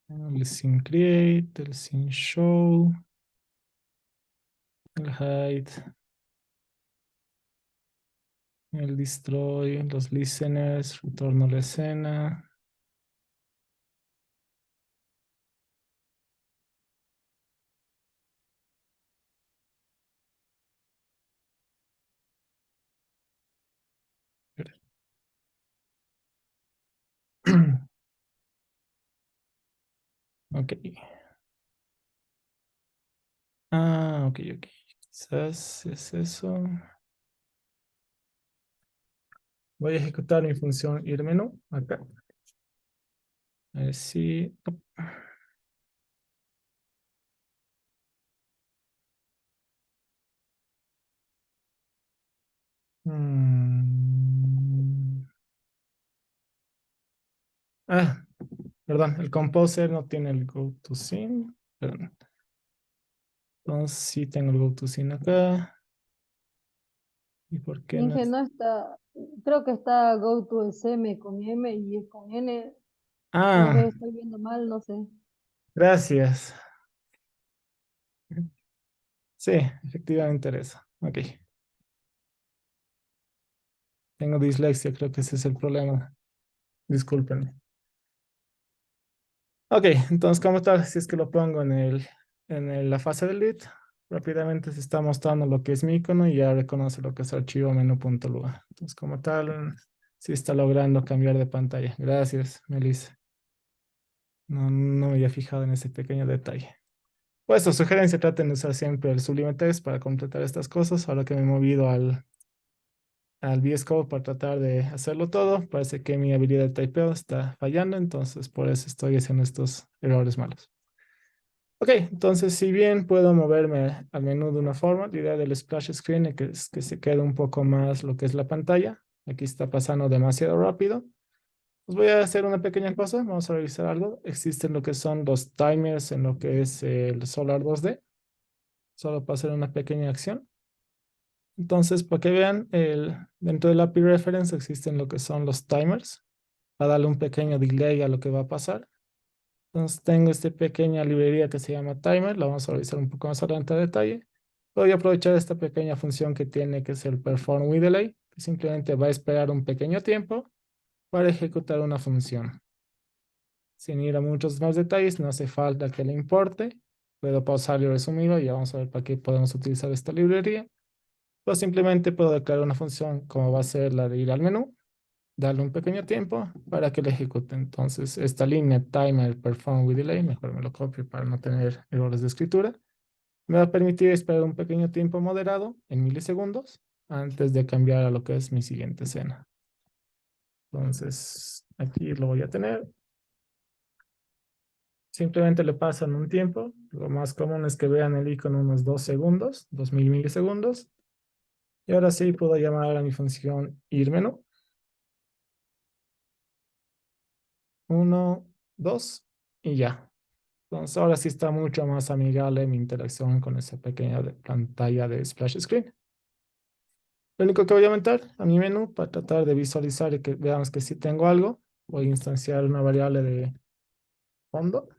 Speaker 1: El sin create, el sin show, el hide, el destroy, los listeners, retorno a la escena. Ok. Ok, ok. Quizás es eso. Voy a ejecutar mi función ir menú acá. A ver si. Mm. Ah, perdón, el composer no tiene el go to scene. Perdón. Entonces sí tengo el go to scene acá. ¿Y por qué no?
Speaker 5: Inge, no está, creo que está go to sm con M y es con N. Tal
Speaker 1: Ah,
Speaker 5: vez estoy viendo mal, no sé.
Speaker 1: gracias. Sí, efectivamente era eso. Ok. Tengo dislexia, creo que ese es el problema. Discúlpenme. Ok, entonces como tal, si es que lo pongo la fase del lead, rápidamente se está mostrando lo que es mi icono y ya reconoce lo que es archivo menú.lua. Entonces como tal, sí está logrando cambiar de pantalla. Gracias, Melissa. No me había fijado en ese pequeño detalle. Pues su sugerencia, traten de usar siempre el Sublime Text para completar estas cosas. Ahora que me he movido al VS Code para tratar de hacerlo todo, parece que mi habilidad de typeo está fallando, entonces por eso estoy haciendo estos errores malos. Ok, entonces si bien puedo moverme al menú de una forma, la idea del splash screen es que se quede un poco más lo que es la pantalla. Aquí está pasando demasiado rápido. Os voy a hacer una pequeña cosa, vamos a revisar algo. Existen lo que son los timers en lo que es el Solar 2D, solo para hacer una pequeña acción. Entonces, para que vean, dentro del API Reference existen lo que son los timers, para darle un pequeño delay a lo que va a pasar. Entonces, tengo esta pequeña librería que se llama timer, la vamos a revisar un poco más adelante a detalle. Voy a aprovechar esta pequeña función que tiene, que es el perform with delay, que simplemente va a esperar un pequeño tiempo para ejecutar una función. Sin ir a muchos más detalles, no hace falta que le importe. Puedo pausar y resumirlo y ya vamos a ver para qué podemos utilizar esta librería. Pues simplemente puedo declarar una función como va a ser la de ir al menú, darle un pequeño tiempo para que le ejecute. Entonces, esta línea timer perform with delay, mejor me lo copio para no tener errores de escritura, me va a permitir esperar un pequeño tiempo moderado en milisegundos antes de cambiar a lo que es mi siguiente escena. Entonces, aquí lo voy a tener. Simplemente le pasan un tiempo. Lo más común es que vean el icono unos 2 segundos, 2000 milisegundos. Y ahora sí puedo llamar a mi función ir menú. 1, 2 y ya. Entonces ahora sí está mucho más amigable mi interacción con esa pequeña pantalla de splash screen. Lo único que voy a aumentar a mi menú para tratar de visualizar y que veamos que sí tengo algo. Voy a instanciar una variable de fondo.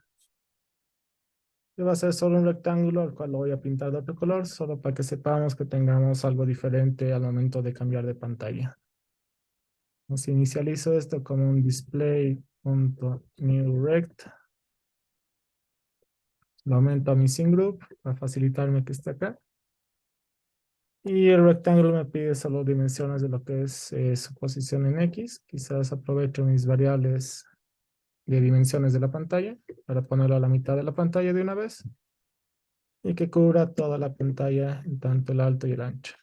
Speaker 1: Y va a ser solo un rectángulo al cual lo voy a pintar de otro color, solo para que sepamos que tengamos algo diferente al momento de cambiar de pantalla. Entonces inicializo esto como un display.newRect. Lo aumento a mi scene group para facilitarme que esté acá. Y el rectángulo me pide solo dimensiones de lo que es su posición en X. Quizás aprovecho mis variables de dimensiones de la pantalla para ponerlo a la mitad de la pantalla de una vez y que cubra toda la pantalla en tanto el alto y el ancho.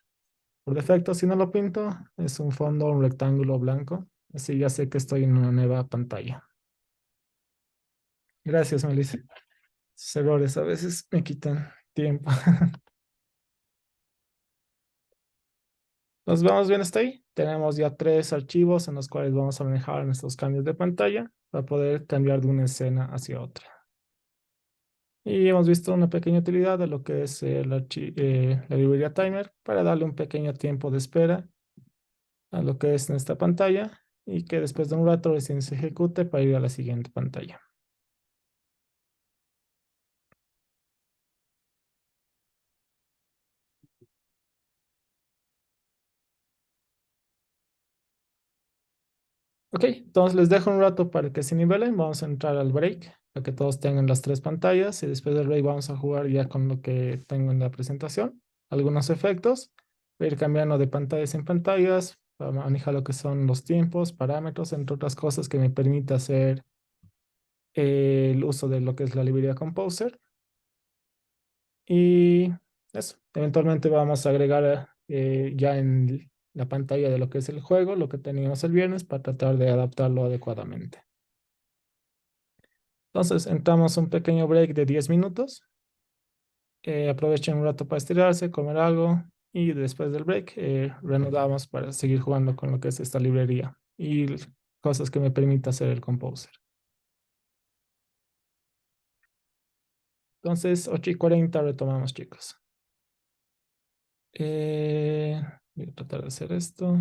Speaker 1: Por defecto, si no lo pinto, es un fondo, un rectángulo blanco. Así ya sé que estoy en una nueva pantalla. Gracias, Melissa. Sus errores a veces me quitan tiempo. Nos vamos bien hasta ahí. Tenemos ya 3 archivos en los cuales vamos a manejar nuestros cambios de pantalla para poder cambiar de una escena hacia otra. Y hemos visto una pequeña utilidad de lo que es la librería timer para darle un pequeño tiempo de espera a lo que es nuestra pantalla y que después de un rato recién se ejecute para ir a la siguiente pantalla. Ok, entonces les dejo un rato para que se nivelen. Vamos a entrar al break para que todos tengan las 3 pantallas y después del break vamos a jugar ya con lo que tengo en la presentación. Algunos efectos, voy a ir cambiando de pantallas en pantallas para manejar lo que son los tiempos, parámetros, entre otras cosas que me permita hacer el uso de lo que es la librería Composer. Y eso, eventualmente vamos a agregar ya en la pantalla de lo que es el juego, lo que teníamos el viernes para tratar de adaptarlo adecuadamente. Entonces, entramos un pequeño break de 10 minutos. Aprovechen un rato para estirarse, comer algo y después del break reanudamos para seguir jugando con lo que es esta librería y cosas que me permita hacer el Composer. Entonces, 8:40 retomamos, chicos. Voy a tratar de hacer esto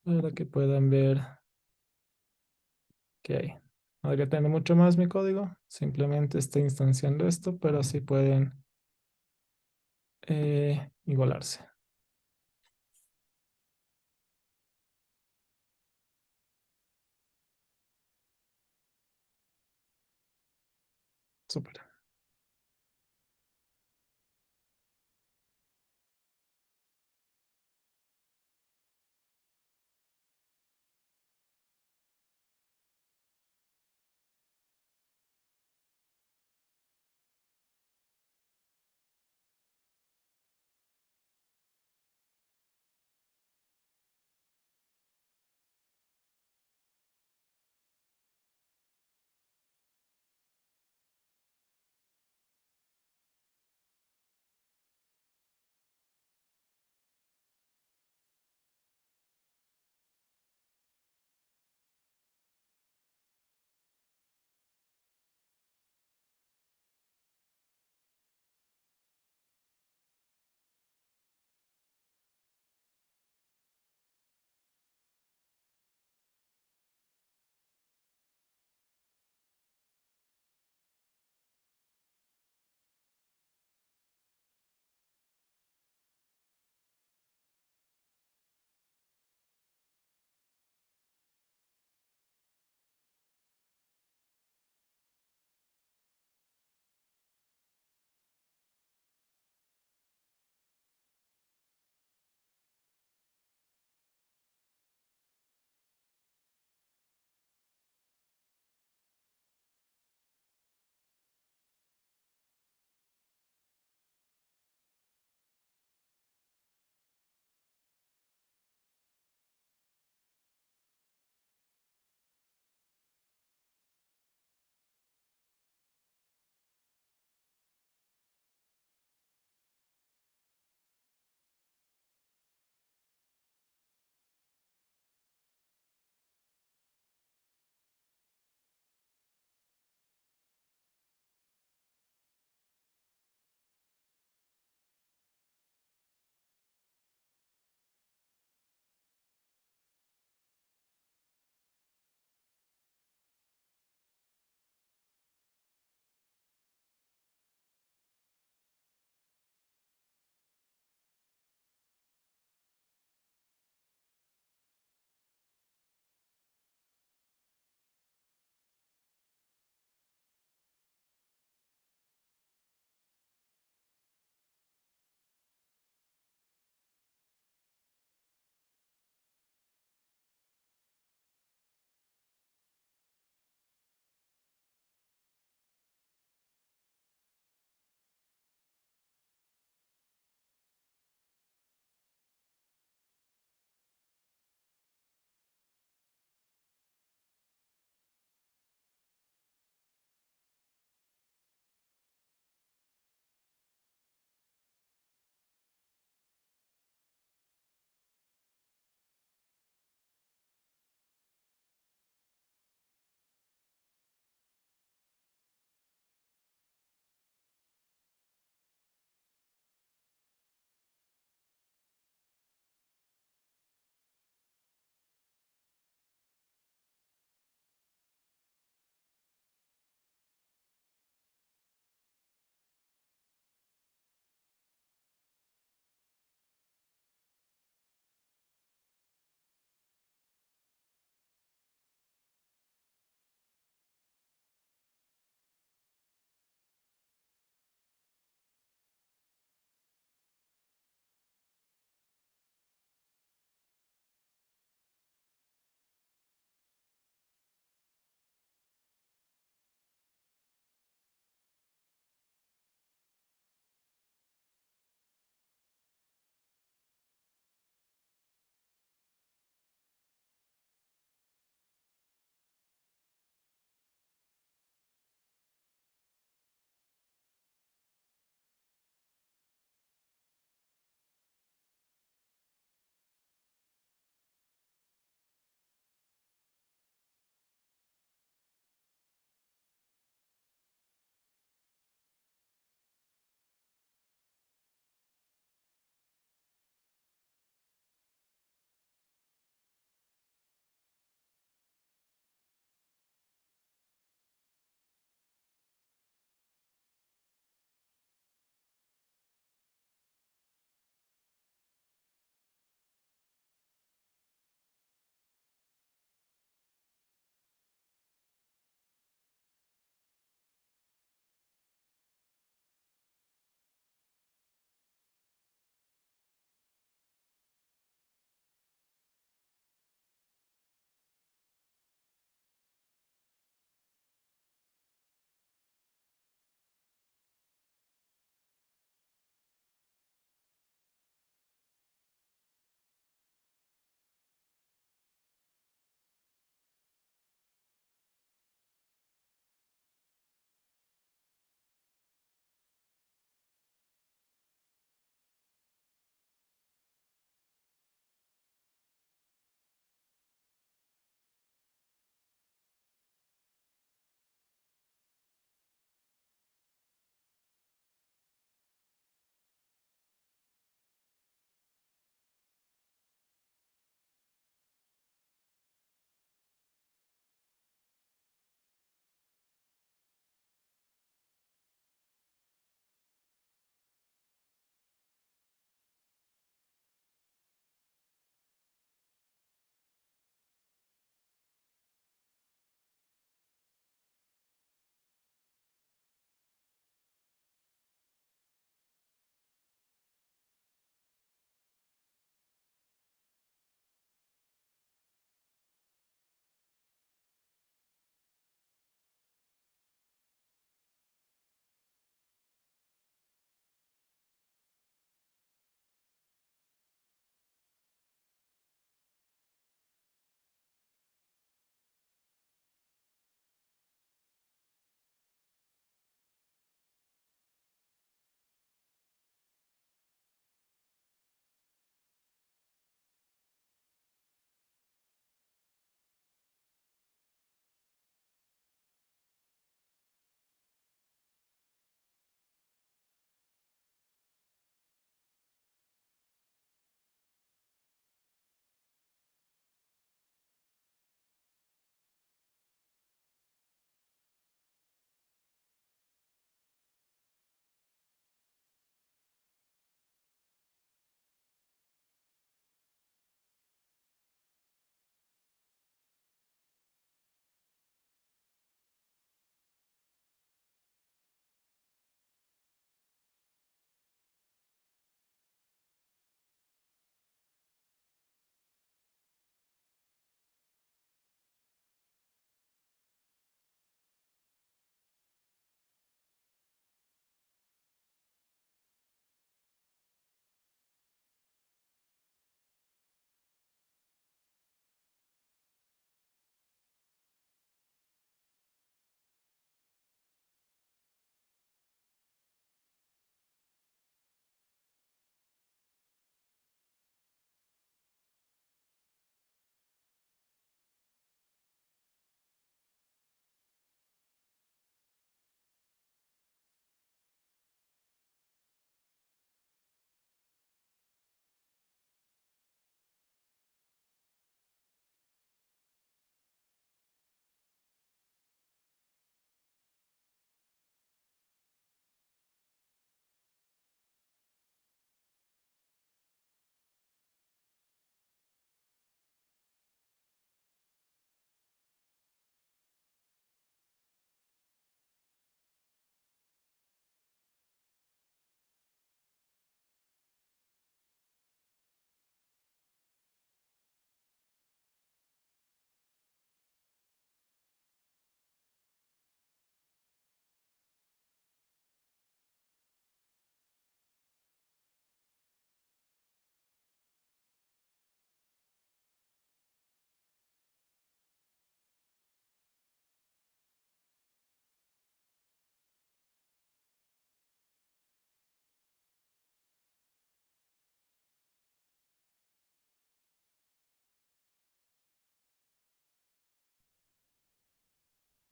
Speaker 1: para que puedan ver qué hay. No debería tener mucho más mi código, simplemente estoy instanciando esto, pero así pueden igualarse. Súper.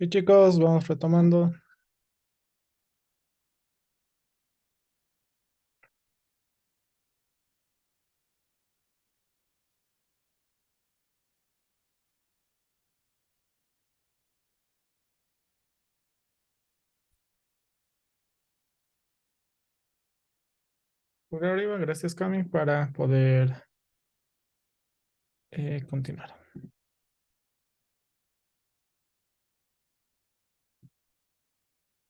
Speaker 1: Y chicos, vamos retomando. Por arriba, gracias Cami, para poder continuar.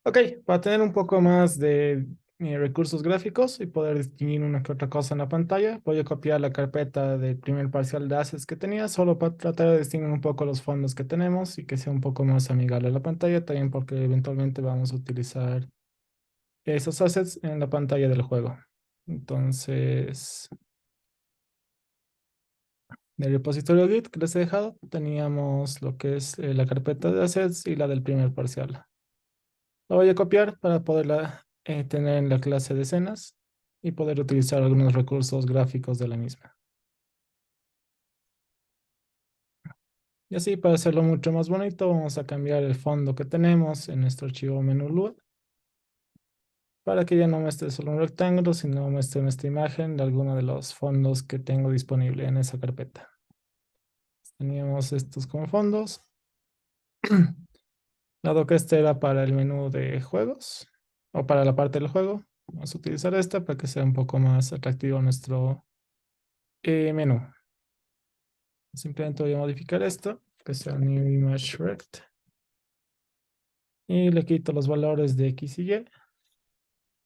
Speaker 1: Ok, para tener un poco más de recursos gráficos y poder distinguir una que otra cosa en la pantalla, voy a copiar la carpeta del primer parcial de assets que tenía, solo para tratar de distinguir un poco los fondos que tenemos y que sea un poco más amigable a la pantalla, también porque eventualmente vamos a utilizar esos assets en la pantalla del juego. Entonces, del repositorio Git que les he dejado, teníamos lo que es la carpeta de assets y la del primer parcial. La voy a copiar para poderla tener en la clase de escenas y poder utilizar algunos recursos gráficos de la misma. Y así, para hacerlo mucho más bonito, vamos a cambiar el fondo que tenemos en nuestro archivo menú Lua para que ya no muestre solo un rectángulo, sino muestre nuestra imagen de alguno de los fondos que tengo disponible en esa carpeta. Teníamos estos como fondos. Dado que este era para el menú de juegos o para la parte del juego, vamos a utilizar esta para que sea un poco más atractivo nuestro menú. Simplemente voy a modificar esto, que sea new image rect. Y le quito los valores de X y Y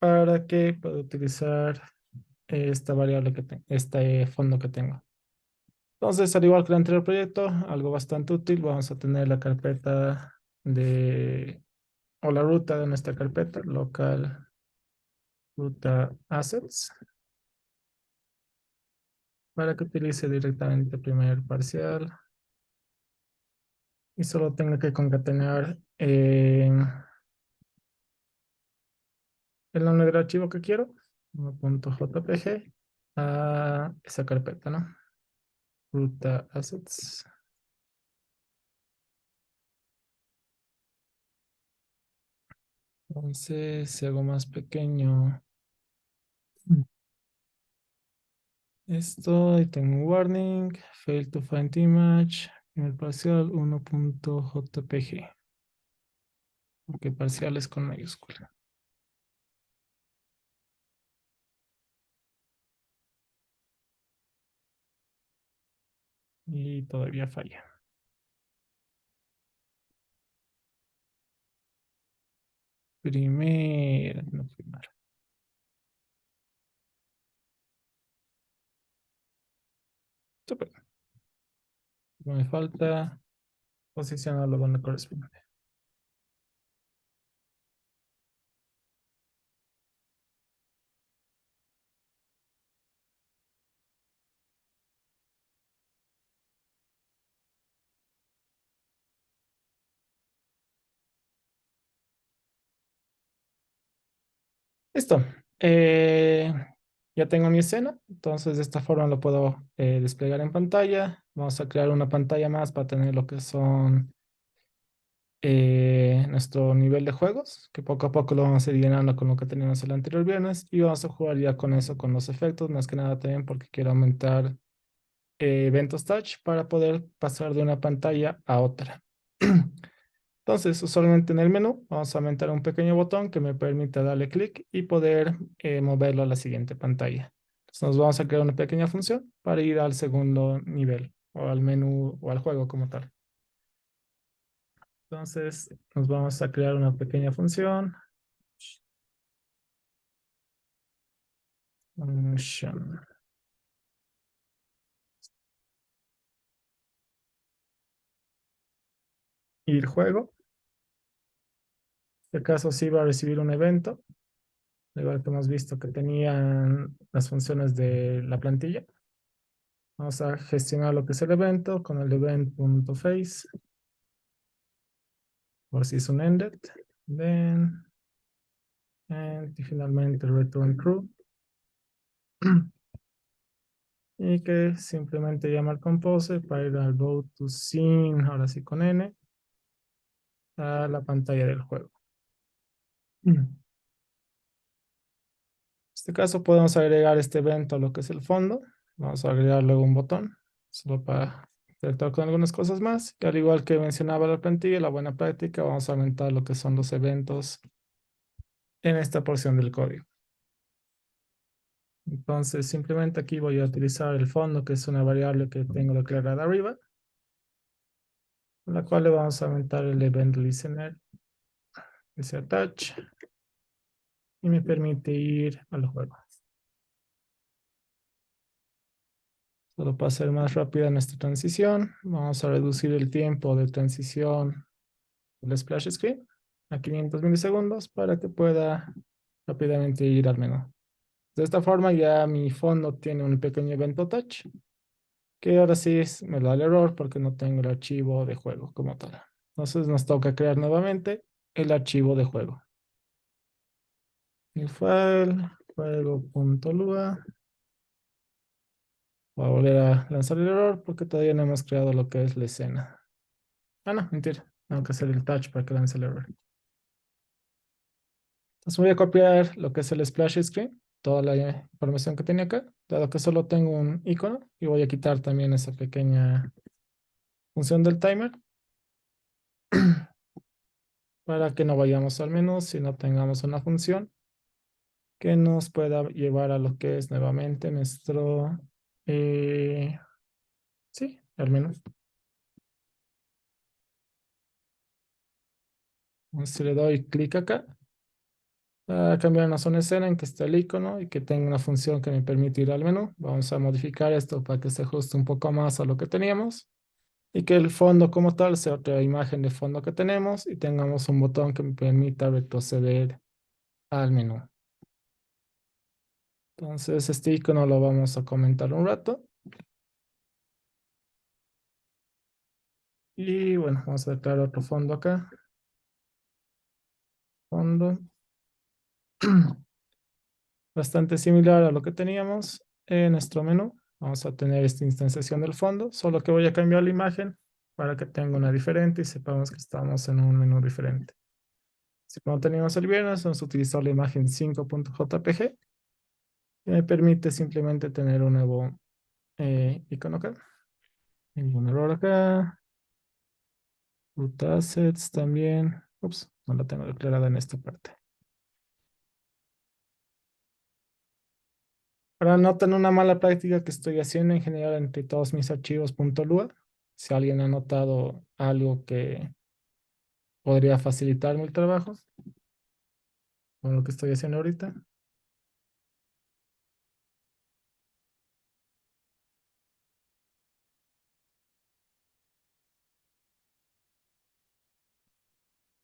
Speaker 1: para que pueda utilizar esta variable que tengo, este fondo que tengo. Entonces, al igual que el anterior proyecto, algo bastante útil, vamos a tener la carpeta de, o la ruta de nuestra carpeta, local ruta assets, para que utilice directamente el primer parcial y solo tenga que concatenar el nombre del archivo que quiero, .jpg, a esa carpeta, ¿no? Ruta assets. Entonces, si hago más pequeño esto, y tengo un warning, fail to find image, primer parcial 1.jpg, porque parcial es con mayúscula. Y todavía falla. Primera, no primera. Súper. No me falta posicionarlo donde corresponde. Listo. Eh, ya tengo mi escena, entonces de esta forma lo puedo desplegar en pantalla. Vamos a crear una pantalla más para tener lo que son nuestro nivel de juegos, que poco a poco lo vamos a ir llenando con lo que teníamos el anterior viernes y vamos a jugar ya con eso, con los efectos, más que nada también porque quiero aumentar eventos touch para poder pasar de una pantalla a otra. Entonces, usualmente en el menú vamos a aumentar un pequeño botón que me permita darle clic y poder moverlo a la siguiente pantalla. Entonces, nos vamos a crear una pequeña función para ir al segundo nivel o al menú o al juego como tal. Entonces, nos vamos a crear una pequeña función. Function. Ir juego. En este caso sí va a recibir un evento. Igual que hemos visto que tenían las funciones de la plantilla. Vamos a gestionar lo que es el evento con el event.face. Por si es un ended. Then, y finalmente return true. Y que simplemente llama al composer para ir al go to scene, ahora sí con N. a la pantalla del juego. En este caso podemos agregar este evento a lo que es el fondo. Vamos a agregar luego un botón, solo para interactuar con algunas cosas más. Y al igual que mencionaba la plantilla, la buena práctica, vamos a aumentar lo que son los eventos en esta porción del código. Entonces, simplemente aquí voy a utilizar el fondo, que es una variable que tengo declarada arriba, con la cual le vamos a aumentar el event listener, ese attach, y me permite ir al juego. Solo para hacer más rápida nuestra transición, vamos a reducir el tiempo de transición del splash screen a 500 milisegundos para que pueda rápidamente ir al menú. De esta forma ya mi fondo tiene un pequeño evento touch, que ahora sí me da el error porque no tengo el archivo de juego como tal. Entonces nos toca crear nuevamente el archivo de juego. New file, juego.lua. Voy a volver a lanzar el error porque todavía no hemos creado lo que es la escena. Ah, no, mentira. Tengo que hacer el touch para que lance el error. Entonces voy a copiar lo que es el splash screen, toda la información que tenía acá, dado que solo tengo un icono, y voy a quitar también esa pequeña función del timer para que no vayamos al menú, sino tengamos una función que nos pueda llevar a lo que es nuevamente nuestro, sí, al menú. Entonces le doy clic acá para cambiar una zona escena en que está el icono y que tenga una función que me permite ir al menú. Vamos a modificar esto para que se ajuste un poco más a lo que teníamos y que el fondo como tal sea otra imagen de fondo que tenemos y tengamos un botón que me permita retroceder al menú. Entonces este icono lo vamos a comentar un rato. Y bueno, vamos a declarar otro fondo acá. Fondo. Bastante similar a lo que teníamos en nuestro menú. Vamos a tener esta instanciación del fondo, solo que voy a cambiar la imagen para que tenga una diferente y sepamos que estamos en un menú diferente. Si como teníamos el viernes, vamos a utilizar la imagen 5.jpg que me permite simplemente tener un nuevo icono acá. Ningún error acá. Root assets también. Ups, no la tengo declarada en esta parte. Para no tener una mala práctica que estoy haciendo en general entre todos mis archivos .lua, si alguien ha notado algo que podría facilitarme el trabajo con lo que estoy haciendo ahorita.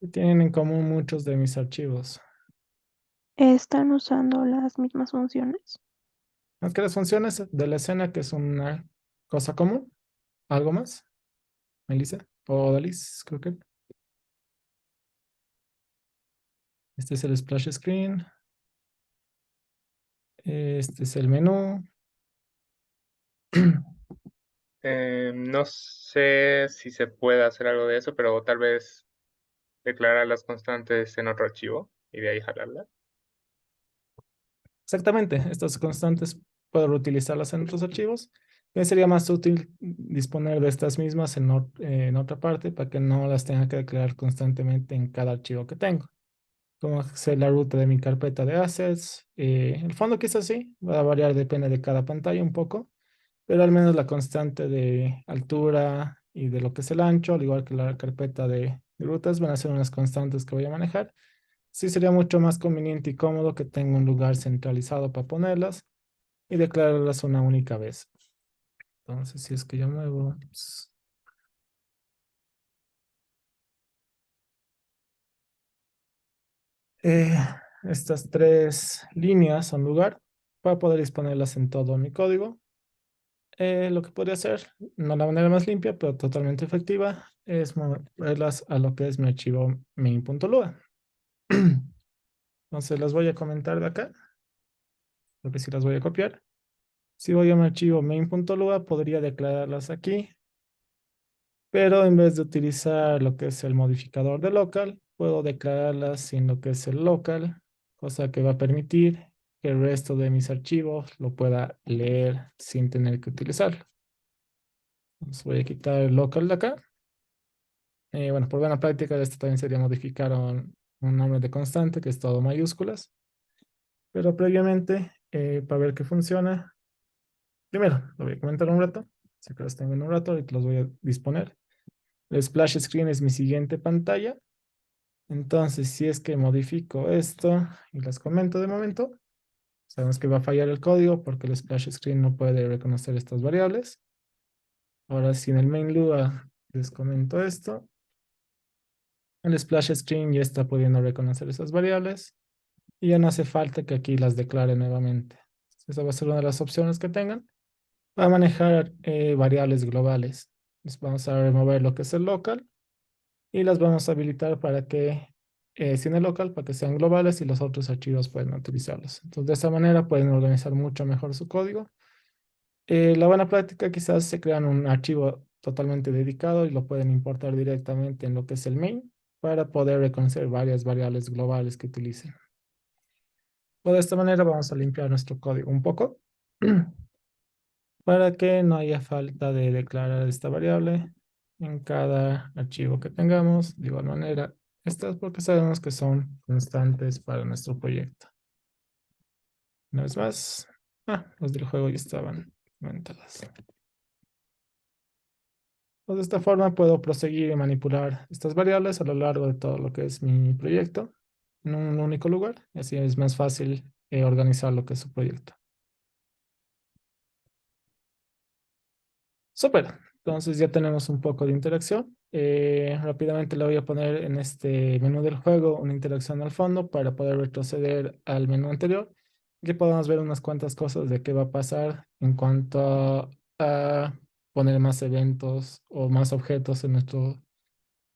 Speaker 1: Y tienen en común muchos de mis archivos.
Speaker 7: ¿Están usando las mismas funciones?
Speaker 1: Más que las funciones de la escena, que es una cosa común. ¿Algo más? Melissa o Dalis, creo que. Este es el splash screen. Este es el menú.
Speaker 9: No sé si se puede hacer algo de eso, pero tal vez declarar las constantes en otro archivo y de ahí jalarlas.
Speaker 1: Exactamente, estas constantes puedo reutilizarlas en otros archivos. Sería más útil disponer de estas mismas en otra parte para que no las tenga que declarar constantemente en cada archivo que tengo. Como sé la ruta de mi carpeta de assets. El fondo quizás sí, va a variar, depende de cada pantalla un poco, pero al menos la constante de altura y de lo que es el ancho, al igual que la carpeta de rutas, van a ser unas constantes que voy a manejar. Sí, sería mucho más conveniente y cómodo que tenga un lugar centralizado para ponerlas y declararlas una única vez. Entonces, si es que yo muevo eh, estas tres líneas a un lugar para poder disponerlas en todo mi código, lo que podría hacer, no la manera más limpia, pero totalmente efectiva, es moverlas a lo que es mi archivo main.lua. Entonces las voy a comentar de acá, porque si las voy a copiar. Si voy a mi archivo main.lua, podría declararlas aquí Pero en vez de utilizar lo que es el modificador de local, puedo declararlas sin lo que es el local, cosa que va a permitir que el resto de mis archivos lo pueda leer sin tener que utilizarlo. Entonces voy a quitar el local de acá. Bueno, por buena práctica, esto también sería modificar un nombre de constante, que es todo mayúsculas. Pero previamente, para ver que funciona, primero lo voy a comentar un rato. Si que los tengo en un rato, ahorita los voy a disponer. El splash screen es mi siguiente pantalla. Entonces, si es que modifico esto y las comento de momento, sabemos que va a fallar el código porque el splash screen no puede reconocer estas variables. Ahora, si en el main Lua les comento esto, el splash screen ya está pudiendo reconocer esas variables y ya no hace falta que aquí las declare nuevamente. Esa va a ser una de las opciones que tengan. Va a manejar variables globales. Les vamos a remover lo que es el local y las vamos a habilitar para que, sin el local, para que sean globales y los otros archivos pueden utilizarlos. Entonces, de esa manera pueden organizar mucho mejor su código. La buena práctica quizás se crean un archivo totalmente dedicado y lo pueden importar directamente en lo que es el main para poder reconocer varias variables globales que utilicen. Pues de esta manera vamos a limpiar nuestro código un poco para que no haya falta de declarar esta variable en cada archivo que tengamos. De igual manera, estas porque sabemos que son constantes para nuestro proyecto. Una vez más, los del juego ya estaban comentadas. Pues de esta forma puedo proseguir y manipular estas variables a lo largo de todo lo que es mi proyecto en un único lugar. Y así es más fácil organizar lo que es su proyecto. Súper. Entonces ya tenemos un poco de interacción. Rápidamente le voy a poner en este menú del juego una interacción al fondo para poder retroceder al menú anterior. Aquí podemos ver unas cuantas cosas de qué va a pasar en cuanto a poner más eventos o más objetos en nuestra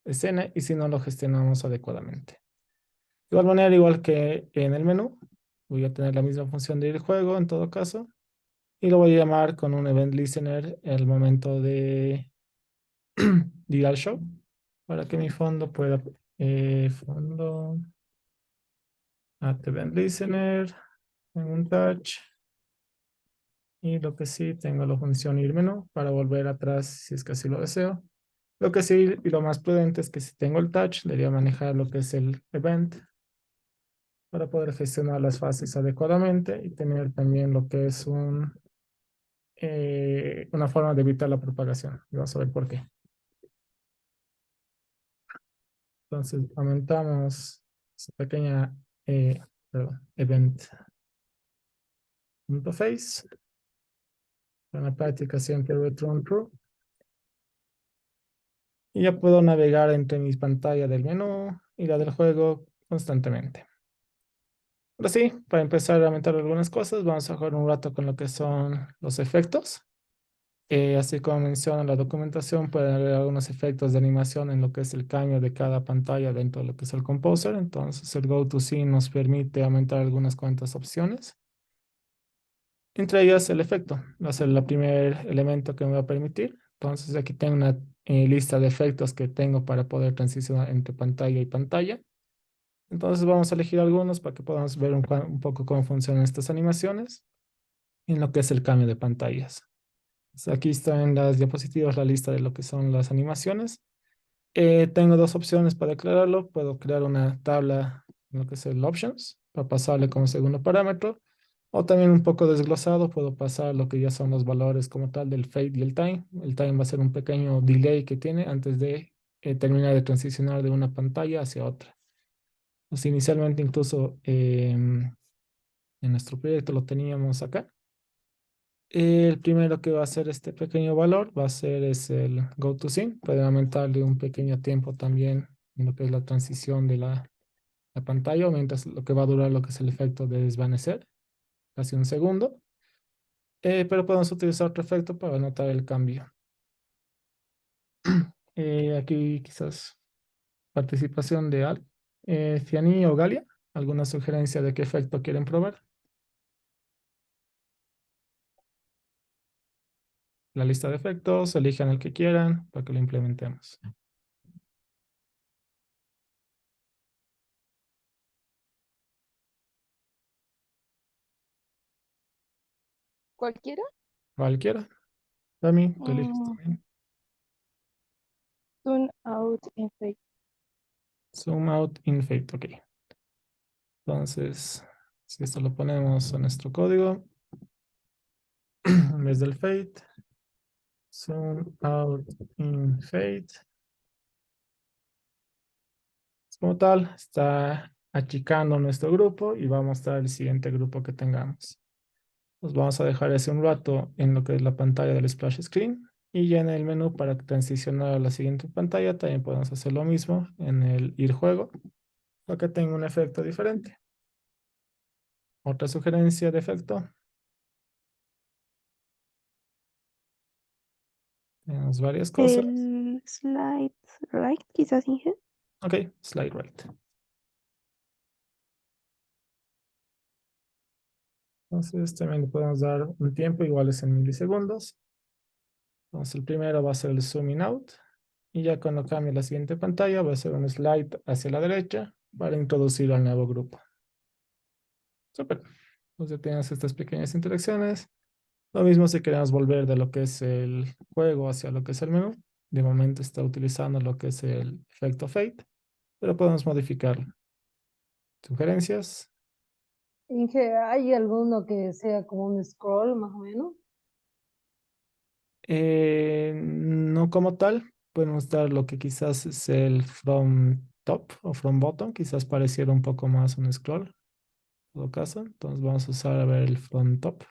Speaker 1: escena y si no lo gestionamos adecuadamente. De igual manera, igual que en el menú, voy a tener la misma función de ir al juego en todo caso y lo voy a llamar con un event listener el momento de ir al show para que mi fondo pueda fondo at event listener en un touch y lo que sí tengo la función ir menú para volver atrás si es que así lo deseo. Lo que sí y lo más prudente es que si tengo el touch debería manejar lo que es el event para poder gestionar las fases adecuadamente y tener también lo que es una forma de evitar la propagación. Y vamos a ver por qué. Entonces, aumentamos esa pequeña event.face. En la práctica siempre return true. Y ya puedo navegar entre mis pantallas del menú y la del juego constantemente. Ahora sí, para empezar a aumentar algunas cosas, vamos a jugar un rato con lo que son los efectos. Así como menciona la documentación, pueden haber algunos efectos de animación en lo que es el cambio de cada pantalla dentro de lo que es el Composer. Entonces el GoToScene nos permite aumentar algunas cuantas opciones. Entre ellas el efecto, va a ser el primer elemento que me va a permitir. Entonces aquí tengo una lista de efectos que tengo para poder transicionar entre pantalla y pantalla. Entonces vamos a elegir algunos para que podamos ver un poco cómo funcionan estas animaciones en lo que es el cambio de pantallas. Aquí está en las diapositivas la lista de lo que son las animaciones. Tengo dos opciones para declararlo. Puedo crear una tabla en lo que es el options para pasarle como segundo parámetro. O también un poco desglosado, puedo pasar lo que ya son los valores como tal del fade y el time. El time va a ser un pequeño delay que tiene antes de terminar de transicionar de una pantalla hacia otra. Pues inicialmente incluso en nuestro proyecto lo teníamos acá. El primero que va a hacer este pequeño valor va a ser es el GoToScene. Pueden aumentarle un pequeño tiempo también en lo que es la transición de la pantalla, mientras lo que va a durar lo que es el efecto de desvanecer, casi un segundo. Pero podemos utilizar otro efecto para notar el cambio. Aquí quizás participación de Ciani o Galia. ¿Alguna sugerencia de qué efecto quieren probar? la lista de efectos, elijan el que quieran para que lo implementemos.
Speaker 7: ¿Cualquiera?
Speaker 1: Cualquiera. También, tú eliges
Speaker 7: Mm,
Speaker 1: también.
Speaker 7: Zoom out effect.
Speaker 1: Zoom out in Fate, ok. Entonces, si esto lo ponemos en nuestro código, en vez del Fate, Zoom out in Fate. Como tal, está achicando nuestro grupo y va a mostrar el siguiente grupo que tengamos. Pues vamos a dejar ese un rato en lo que es la pantalla del splash screen y ya en el menú para transicionar a la siguiente pantalla también podemos hacer lo mismo en el ir juego para que tenga un efecto diferente. Otra sugerencia de efecto. Tenemos varias cosas.
Speaker 7: El slide right, quizás Inge.
Speaker 1: Ok, slide right. Entonces también le podemos dar un tiempo, igual es en milisegundos. Entonces el primero va a ser el zooming out. Y ya cuando cambie la siguiente pantalla va a ser un slide hacia la derecha para introducir al nuevo grupo. Súper. Entonces tienes estas pequeñas interacciones. Lo mismo si queremos volver de lo que es el juego hacia lo que es el menú. De momento está utilizando lo que es el efecto fade, pero podemos modificarlo. Sugerencias.
Speaker 5: Inge, ¿hay alguno que sea como un scroll más o menos?
Speaker 1: No como tal. Podemos dar lo que quizás es el from top o from bottom. Quizás pareciera un poco más un scroll. En todo caso. Entonces vamos a usar a ver el from top.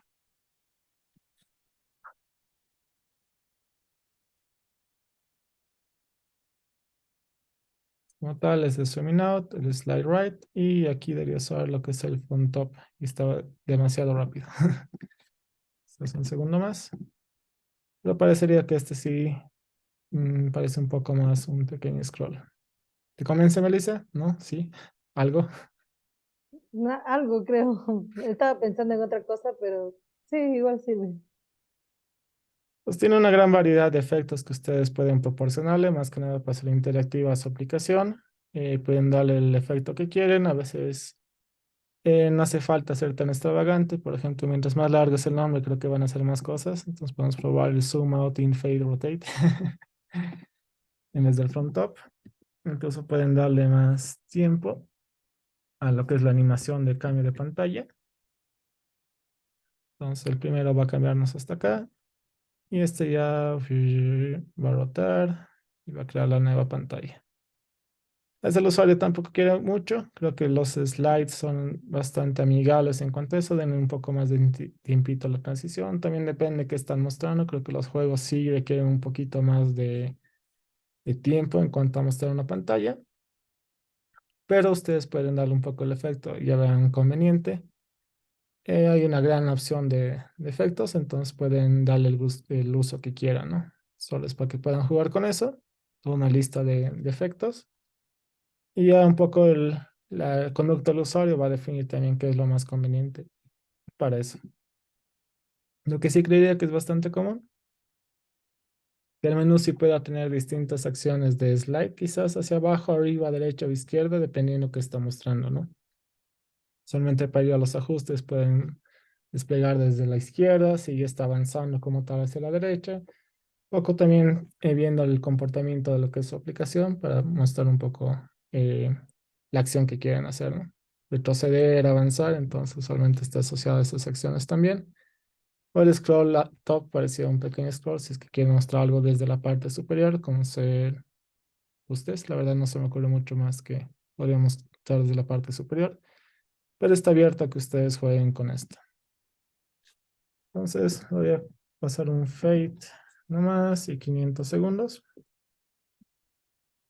Speaker 1: Como tal, es el zooming out, el slide right, y aquí debería usar lo que es el front top, y estaba demasiado rápido. Esto es un segundo más. Pero parecería que este sí parece un poco más un pequeño scroll. ¿Te convence, Melissa? ¿No? ¿Sí? ¿Algo?
Speaker 5: Algo creo. Estaba pensando en otra cosa, pero sí, igual sirve.
Speaker 1: Pues tiene una gran variedad de efectos que ustedes pueden proporcionarle, más que nada para hacer interactiva a su aplicación. Pueden darle el efecto que quieren, a veces no hace falta ser tan extravagante. Por ejemplo, mientras más largo es el nombre, creo que van a hacer más cosas. Entonces podemos probar el zoom out, in, fade, rotate en vez del front top. Incluso pueden darle más tiempo a lo que es la animación de cambio de pantalla. Entonces el primero va a cambiarnos hasta acá. Y este ya va a rotar y va a crear la nueva pantalla. Desde el usuario tampoco quiere mucho. Creo que los slides son bastante amigables en cuanto a eso. Denle un poco más de tiempito a la transición. También depende de qué están mostrando. Creo que los juegos sí requieren un poquito más de tiempo en cuanto a mostrar una pantalla. Pero ustedes pueden darle un poco el efecto. Ya vean conveniente. Hay una gran opción de efectos. Entonces pueden darle el uso que quieran, ¿no? Solo es para que puedan jugar con eso. Una lista de efectos. Y ya un poco la conducta del usuario va a definir también qué es lo más conveniente para eso. Lo que sí creería que es bastante común, que el menú sí pueda tener distintas acciones de slide, quizás hacia abajo, arriba, derecha o izquierda, dependiendo de lo que está mostrando, ¿no? Solamente para ir a los ajustes pueden desplegar desde la izquierda, si ya está avanzando como tal hacia la derecha. Poco también viendo el comportamiento de lo que es su aplicación para mostrar un poco la acción que quieren hacer, ¿no? Retroceder, avanzar, entonces usualmente está asociado a esas acciones también. O el scroll top parecía un pequeño scroll si es que quieren mostrar algo desde la parte superior, como ser ustedes. La verdad no se me ocurre mucho más que podríamos mostrar desde la parte superior, pero está abierto a que ustedes jueguen con esto. Entonces voy a pasar un fade nomás y 500 segundos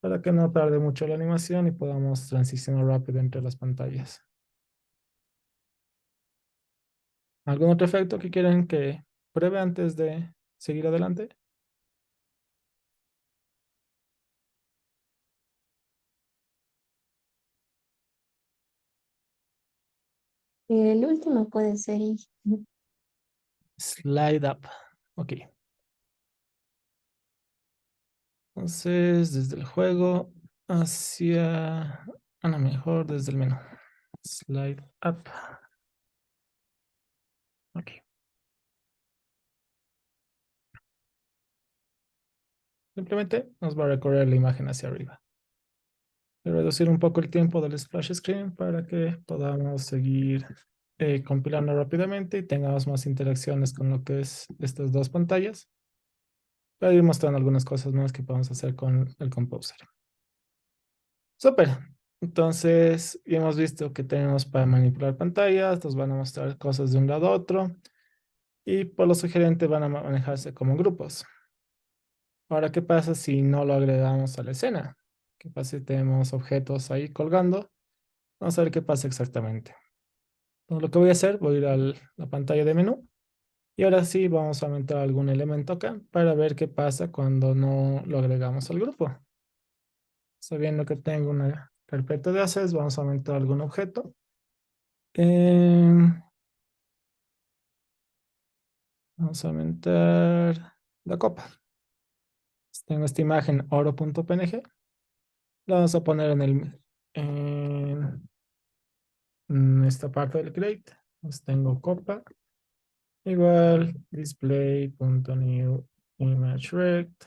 Speaker 1: para que no tarde mucho la animación y podamos transicionar rápido entre las pantallas. ¿Algún otro efecto que quieran que pruebe antes de seguir adelante?
Speaker 4: El último puede ser.
Speaker 1: Slide up. Ok. Entonces, desde el juego hacia... A lo mejor desde el menú. Slide up. Ok. Simplemente nos va a recorrer la imagen hacia arriba. Voy a reducir un poco el tiempo del splash screen para que podamos seguir compilando rápidamente y tengamos más interacciones con lo que es estas dos pantallas. Para ir mostrando algunas cosas más que podemos hacer con el Composer. Súper. Entonces, ya hemos visto que tenemos para manipular pantallas, nos van a mostrar cosas de un lado a otro y por lo sugerente van a manejarse como grupos. Ahora, ¿qué pasa si no lo agregamos a la escena? ¿Qué pasa si tenemos objetos ahí colgando? Vamos a ver qué pasa exactamente. Entonces, lo que voy a hacer, voy a ir a la pantalla de menú y ahora sí vamos a aumentar algún elemento acá para ver qué pasa cuando no lo agregamos al grupo. Sabiendo que tengo una carpeta de assets, vamos a aumentar algún objeto. Vamos a aumentar la copa. Tengo esta imagen oro.png. La vamos a poner en esta parte del crate. Pues tengo copa. Igual display.new image rect.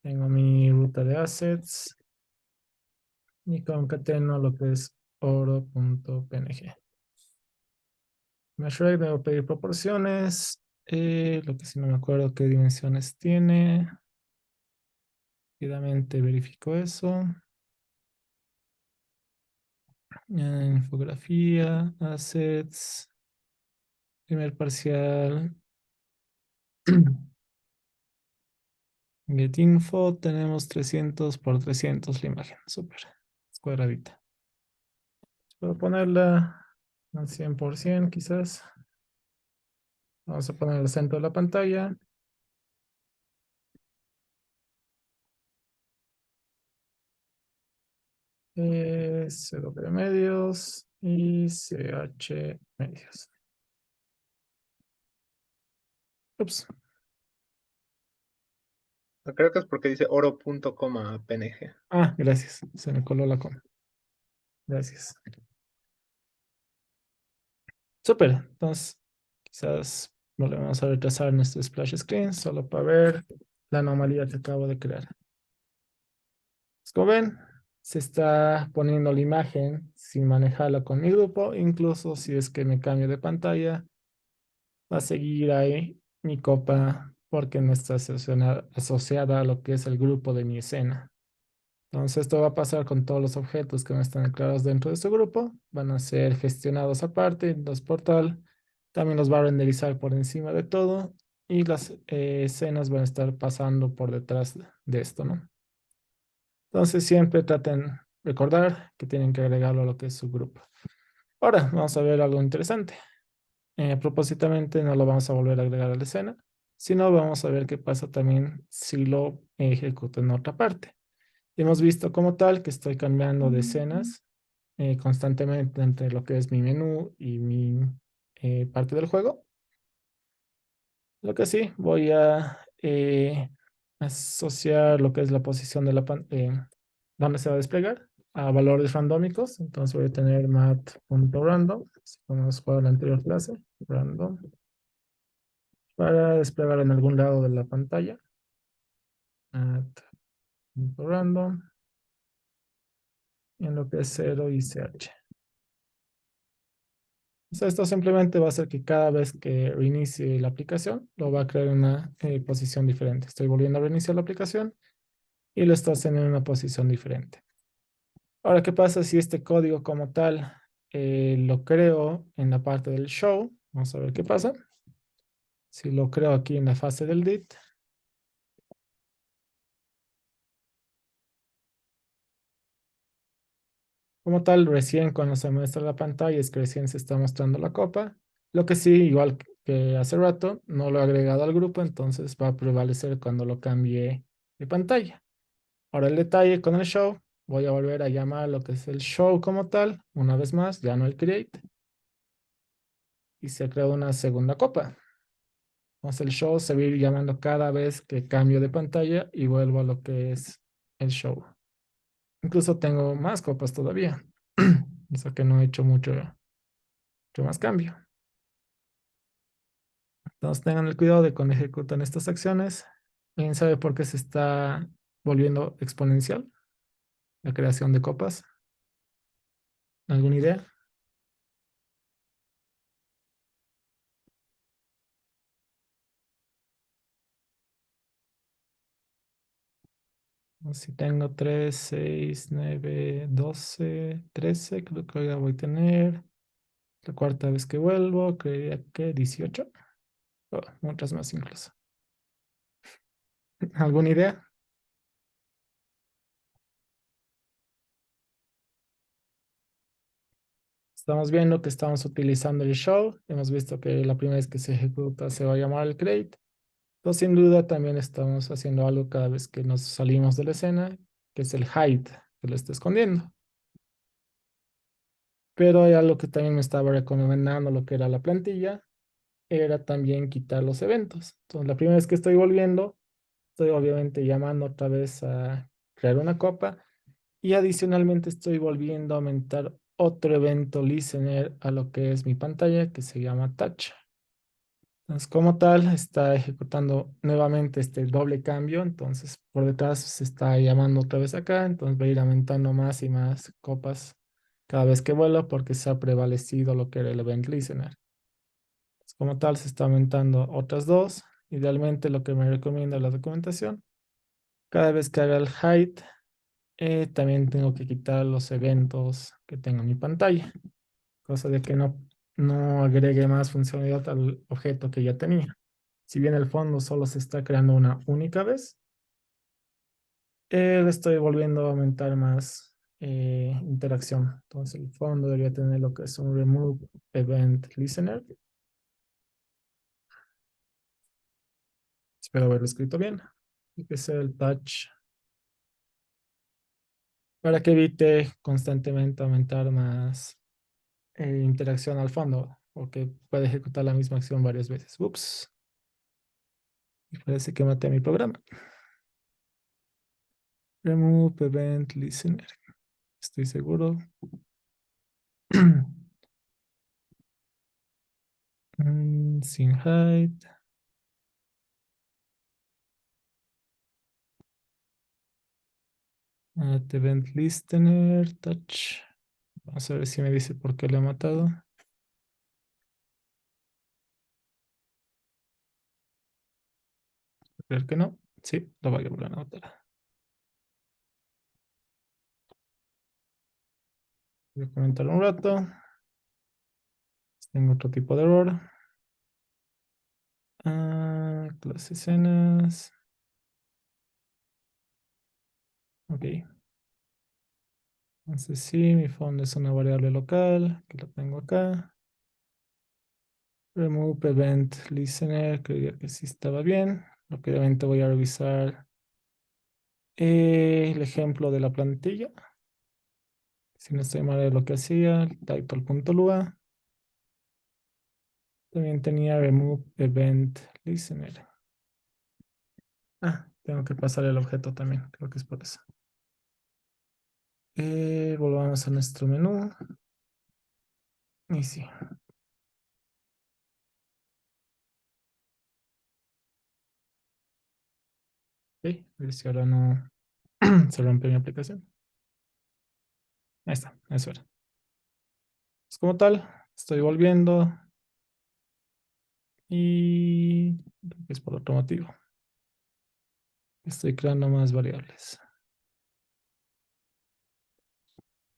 Speaker 1: Tengo mi ruta de assets. Y concateno lo que es oro.png. Image rect, debo pedir proporciones. Lo que sí no me acuerdo qué dimensiones tiene. Rápidamente verifico eso. Infografía, assets, primer parcial. Get info, tenemos 300 por 300 la imagen. Súper. Es cuadradita. Puedo ponerla al 100% quizás. Vamos a poner el centro de la pantalla. CW medios y CH medios. Ups.
Speaker 9: Creo que es porque dice oro.png.
Speaker 1: Ah, gracias. Se me coló la coma. Gracias. Súper. Entonces, quizás volvemos a retrasar nuestro splash screen solo para ver la anomalía que acabo de crear. Pues, como ven, se está poniendo la imagen sin manejarla con mi grupo. Incluso si es que me cambio de pantalla, va a seguir ahí mi copa porque no está asociada a lo que es el grupo de mi escena. Entonces, esto va a pasar con todos los objetos que no están declarados dentro de este grupo. Van a ser gestionados aparte en los portal. También los va a renderizar por encima de todo. Y las escenas van a estar pasando por detrás de esto, ¿no? Entonces, siempre traten de recordar que tienen que agregarlo a lo que es su grupo. Ahora, vamos a ver algo interesante. Propósitamente no lo vamos a volver a agregar a la escena, sino vamos a ver qué pasa también si lo ejecuto en otra parte. Hemos visto como tal que estoy cambiando de escenas constantemente entre lo que es mi menú y mi parte del juego. Lo que sí, voy a asociar lo que es la posición de la donde se va a desplegar a valores randómicos. Entonces voy a tener mat.random, como hemos jugado en la anterior clase, random, para desplegar en algún lado de la pantalla. Mat.random. En lo que es 0 y CH. O sea, esto simplemente va a hacer que cada vez que reinicie la aplicación, lo va a crear en una posición diferente. Estoy volviendo a reiniciar la aplicación y lo está haciendo en una posición diferente. Ahora, ¿qué pasa si este código como tal lo creo en la parte del show? Vamos a ver qué pasa. Si lo creo aquí en la fase del DIT. Como tal, recién cuando se muestra la pantalla es que recién se está mostrando la copa. Lo que sí, igual que hace rato, no lo he agregado al grupo, entonces va a prevalecer cuando lo cambie de pantalla. Ahora el detalle con el show, voy a volver a llamar lo que es el show como tal, una vez más, ya no el create. Y se crea una segunda copa. Entonces el show se va a ir llamando cada vez que cambio de pantalla y vuelvo a lo que es el show. Incluso tengo más copas todavía. Eso que no he hecho mucho más cambio. Entonces tengan el cuidado de cuando ejecutan estas acciones. ¿Alguien sabe por qué se está volviendo exponencial la creación de copas? ¿Alguna idea? Si tengo 3, 6, 9, 12, 13, creo que ya voy a tener. La cuarta vez que vuelvo, creería que 18. Oh, muchas más incluso. ¿Alguna idea? Estamos viendo que estamos utilizando el show. Hemos visto que la primera vez que se ejecuta se va a llamar el create. Entonces, sin duda, también estamos haciendo algo cada vez que nos salimos de la escena, que es el hide, que lo está escondiendo. Pero hay algo que también me estaba recomendando, lo que era la plantilla, era también quitar los eventos. Entonces, la primera vez que estoy volviendo, estoy obviamente llamando otra vez a crear una copa y adicionalmente estoy volviendo a aumentar otro evento listener a lo que es mi pantalla que se llama touch. Entonces, como tal, está ejecutando nuevamente este doble cambio. Entonces, por detrás se está llamando otra vez acá. Entonces, va a ir aumentando más y más copas cada vez que vuelo porque se ha prevalecido lo que era el event listener. Entonces, como tal, se está aumentando otras dos. Idealmente, lo que me recomienda la documentación, cada vez que haga el hide, también tengo que quitar los eventos que tengo en mi pantalla, cosa de que no agregue más funcionalidad al objeto que ya tenía. Si bien el fondo solo se está creando una única vez, le estoy volviendo a aumentar más interacción. Entonces el fondo debería tener lo que es un remove event listener. Espero haberlo escrito bien. Y que sea el touch para que evite constantemente aumentar más interacción al fondo o que pueda ejecutar la misma acción varias veces. Ups. Y parece que maté mi programa. Remove event listener. Estoy seguro. Sin hide. Add event listener. Touch. Vamos a ver si me dice por qué lo he matado. Creo que no. Sí, lo voy a volver a anotar. Voy a comentar un rato. Tengo otro tipo de error. Clase escenas. Ok. Entonces sí, mi fondo es una variable local, que la tengo acá. Remove event listener, creía que sí estaba bien. Lo que obviamente voy a revisar el ejemplo de la plantilla. Si no estoy mal de lo que hacía, title.lua. También tenía remove event listener. Tengo que pasar el objeto también, creo que es por eso. Volvamos a nuestro menú. Y sí. Ok, a ver si ahora no se rompe mi aplicación. Ahí está, eso era. Pues como tal, estoy volviendo y creo que es por otro motivo. Estoy creando más variables.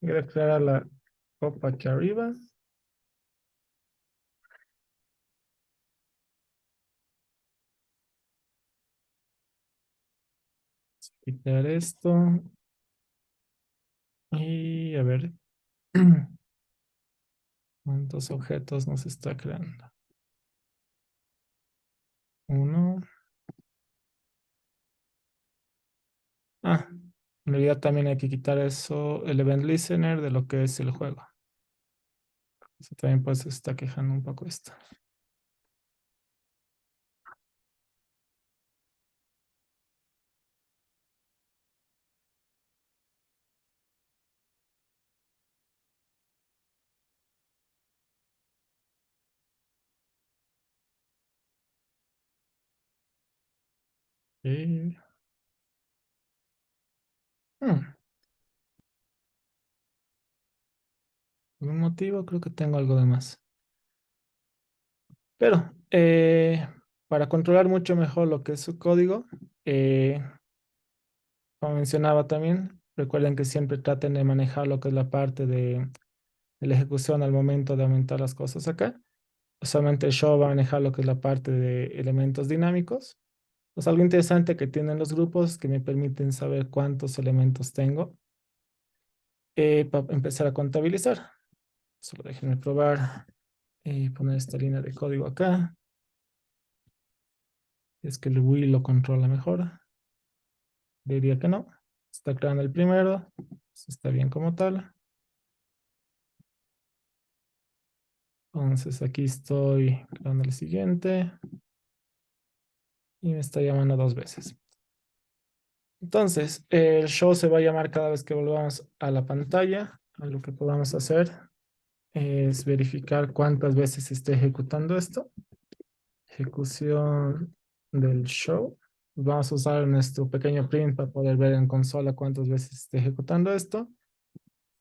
Speaker 1: Voy a declarar la copa aquí arriba. Quitar esto. Y a ver cuántos objetos nos está creando. Uno. En realidad también hay que quitar eso, el event listener de lo que es el juego. Eso también pues se está quejando un poco esto. Eh, hmm, por un motivo creo que tengo algo de más. Pero para controlar mucho mejor lo que es su código, eh, como mencionaba también, recuerden que siempre traten de manejar lo que es la parte de la ejecución al momento de aumentar las cosas acá. Usualmente el show va a manejar lo que es la parte de elementos dinámicos. Pues algo interesante que tienen los grupos que me permiten saber cuántos elementos tengo para empezar a contabilizar. Solo déjenme probar poner esta línea de código acá. Es que el will lo controla mejor. Diría que no. Está creando el primero. Está bien como tal. Entonces aquí estoy creando el siguiente. Y me está llamando dos veces. Entonces, el show se va a llamar cada vez que volvamos a la pantalla. Lo que podamos hacer es verificar cuántas veces se esté ejecutando esto. Ejecución del show. Vamos a usar nuestro pequeño print para poder ver en consola cuántas veces se está ejecutando esto.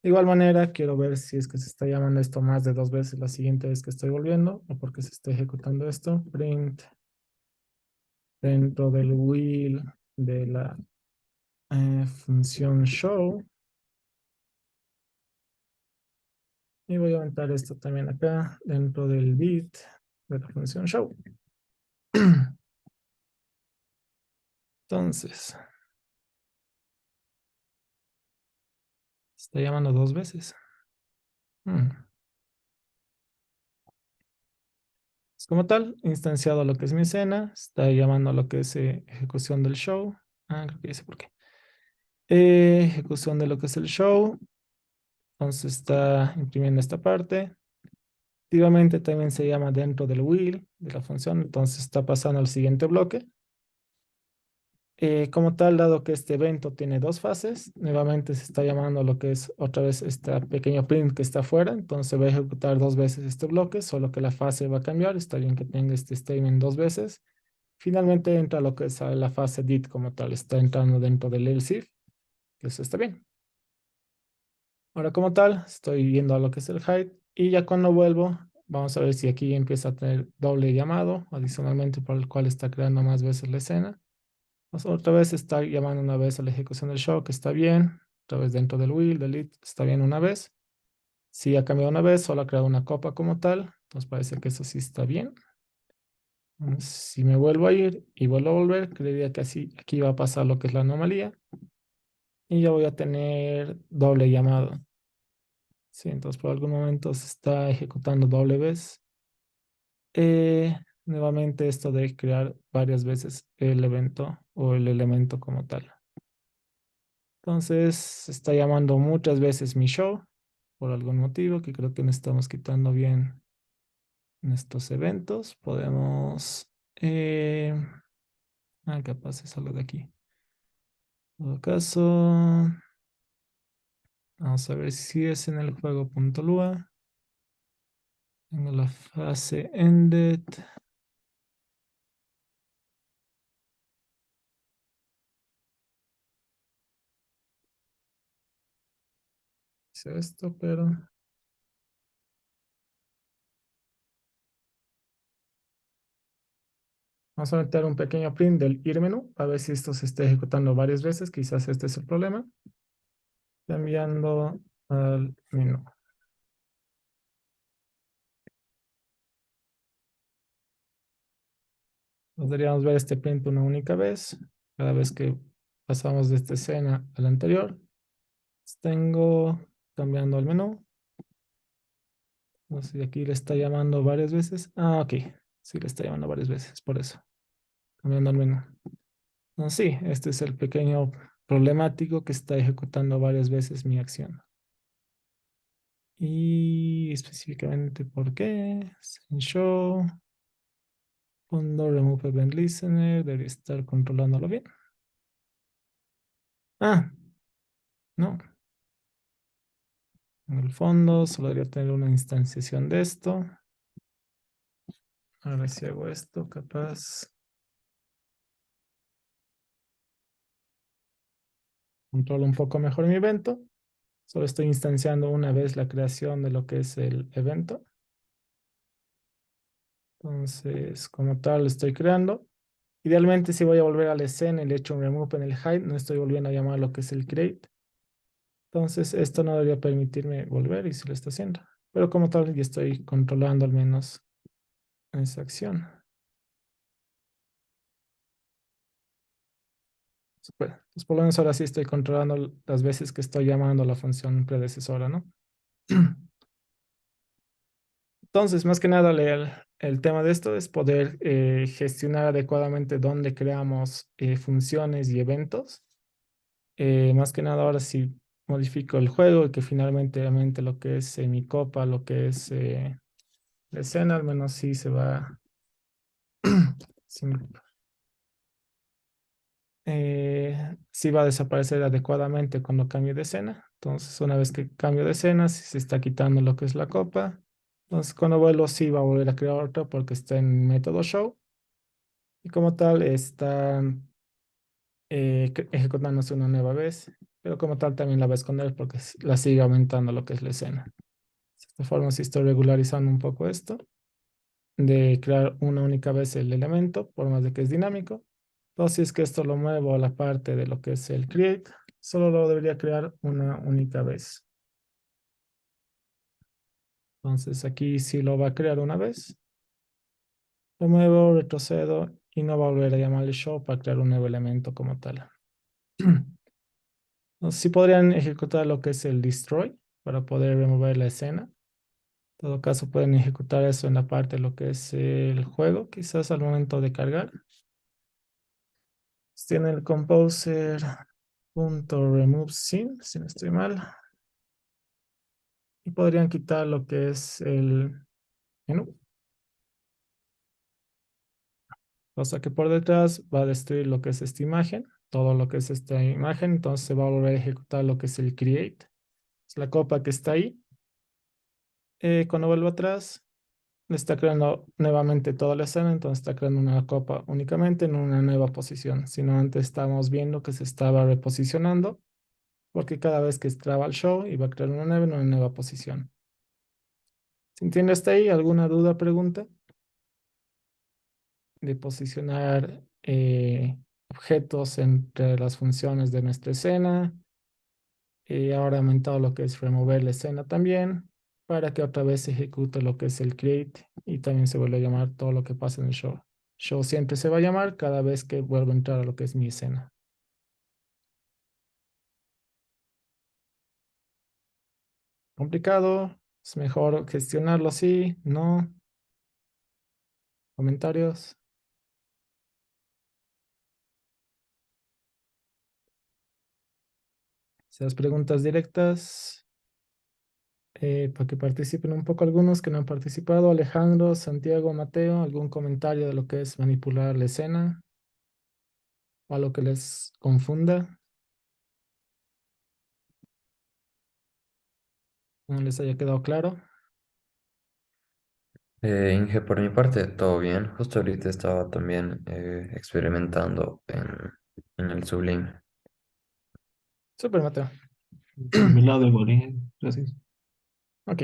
Speaker 1: De igual manera, quiero ver si es que se está llamando esto más de dos veces la siguiente vez que estoy volviendo o porque se está ejecutando esto. Print dentro del will de la función show. Y voy a aumentar esto también acá dentro del bit de la función show. Entonces, está llamando dos veces. Es como tal, instanciado lo que es mi escena, está llamando a lo que es ejecución del show. Creo que ya sé por qué. Ejecución de lo que es el show. Entonces está imprimiendo esta parte. Activamente también se llama dentro del will de la función. Entonces está pasando al siguiente bloque. Como tal, dado que este evento tiene dos fases, nuevamente se está llamando lo que es otra vez este pequeño print que está afuera. Entonces va a ejecutar dos veces este bloque, solo que la fase va a cambiar. Está bien que tenga este statement dos veces. Finalmente entra lo que es la fase did como tal. Está entrando dentro del else if, que eso está bien. Ahora como tal, estoy viendo a lo que es el hide y ya cuando vuelvo, vamos a ver si aquí empieza a tener doble llamado, adicionalmente por el cual está creando más veces la escena. Otra vez está llamando una vez a la ejecución del show, que está bien. Otra vez dentro del will, delete, está bien una vez. Si ha cambiado una vez, solo ha creado una copa como tal. Entonces parece que eso sí está bien. Si me vuelvo a ir y vuelvo a volver, creería que así aquí va a pasar lo que es la anomalía. Y ya voy a tener doble llamado. Sí, entonces por algún momento se está ejecutando doble vez. Nuevamente esto de crear varias veces el evento o el elemento como tal. Entonces se está llamando muchas veces mi show por algún motivo que creo que no estamos quitando bien en estos eventos. Podemos... capaz es algo de aquí. En todo caso, vamos a ver si es en el juego.lua. Tengo la fase ended. Hice esto, pero... Vamos a meter un pequeño print del ir menú a ver si esto se está ejecutando varias veces. Quizás este es el problema. Cambiando al menú. Podríamos ver este print una única vez. Cada vez que pasamos de esta escena a la anterior. Tengo cambiando al menú. No sé si aquí le está llamando varias veces. Ok. Sí, le está llamando varias veces, por eso. Cambiando al menú. No, sí, este es el pequeño problemático que está ejecutando varias veces mi acción. Y específicamente por qué. Send show. Cuando remove event listener. Debería estar controlándolo bien. No. En el fondo solo debería tener una instanciación de esto. A ver si hago esto, capaz. controlo un poco mejor mi evento. Solo estoy instanciando una vez la creación de lo que es el evento. Entonces, como tal, lo estoy creando. Idealmente, si voy a volver a la escena y le echo un remove en el hide, no estoy volviendo a llamar lo que es el create. Entonces, esto no debería permitirme volver y si lo está haciendo. Pero como tal, ya estoy controlando al menos esa acción. Bueno, pues por lo menos ahora sí estoy controlando las veces que estoy llamando a la función predecesora, ¿no? Entonces, más que nada, el tema de esto es poder gestionar adecuadamente dónde creamos funciones y eventos. Más que nada, ahora sí modifico el juego y que finalmente realmente lo que es mi copa, lo que es la escena, al menos sí se va sin- sí va a desaparecer adecuadamente cuando cambie de escena. Entonces, una vez que cambio de escena, sí se está quitando lo que es la copa. Entonces, cuando vuelvo, sí va a volver a crear otra porque está en método show. Y como tal, está ejecutándose una nueva vez. Pero como tal, también la va a esconder porque la sigue aumentando lo que es la escena. De esta forma, sí estoy regularizando un poco esto de crear una única vez el elemento, por más de que es dinámico. Entonces, si es que esto lo muevo a la parte de lo que es el create, solo lo debería crear una única vez. Entonces, aquí sí lo va a crear una vez. Lo muevo, retrocedo y no va a volver a llamarle show para crear un nuevo elemento como tal. Entonces, sí podrían ejecutar lo que es el destroy para poder remover la escena. En todo caso, pueden ejecutar eso en la parte de lo que es el juego, quizás al momento de cargar. Tiene el composer.remove scene, si no estoy mal. Y podrían quitar lo que es el menú. Cosa que por detrás va a destruir lo que es esta imagen, todo lo que es esta imagen. Entonces se va a volver a ejecutar lo que es el create. Es la copa que está ahí. Cuando vuelvo atrás, le está creando nuevamente toda la escena. Entonces está creando una copa únicamente en una nueva posición. Si no, antes estábamos viendo que se estaba reposicionando. Porque cada vez que entraba al show iba a crear una nueva posición. ¿Se entiende hasta ahí? ¿Alguna duda, pregunta? De posicionar objetos entre las funciones de nuestra escena. Y ahora he aumentado lo que es remover la escena también, para que otra vez se ejecute lo que es el create y también se vuelve a llamar todo lo que pasa en el show. Show siempre se va a llamar cada vez que vuelvo a entrar a lo que es mi escena. ¿Complicado? ¿Es mejor gestionarlo así? ¿No? ¿Comentarios? Esas preguntas directas para que participen un poco algunos que no han participado. Alejandro, Santiago, Mateo, ¿algún comentario de lo que es manipular la escena o algo que les confunda? ¿No les haya quedado claro?
Speaker 10: Inge, por mi parte, todo bien. Justo ahorita estaba también experimentando en el Sublime.
Speaker 1: Súper, Mateo.
Speaker 8: Por mi lado, igual, Inge. Gracias.
Speaker 1: Ok.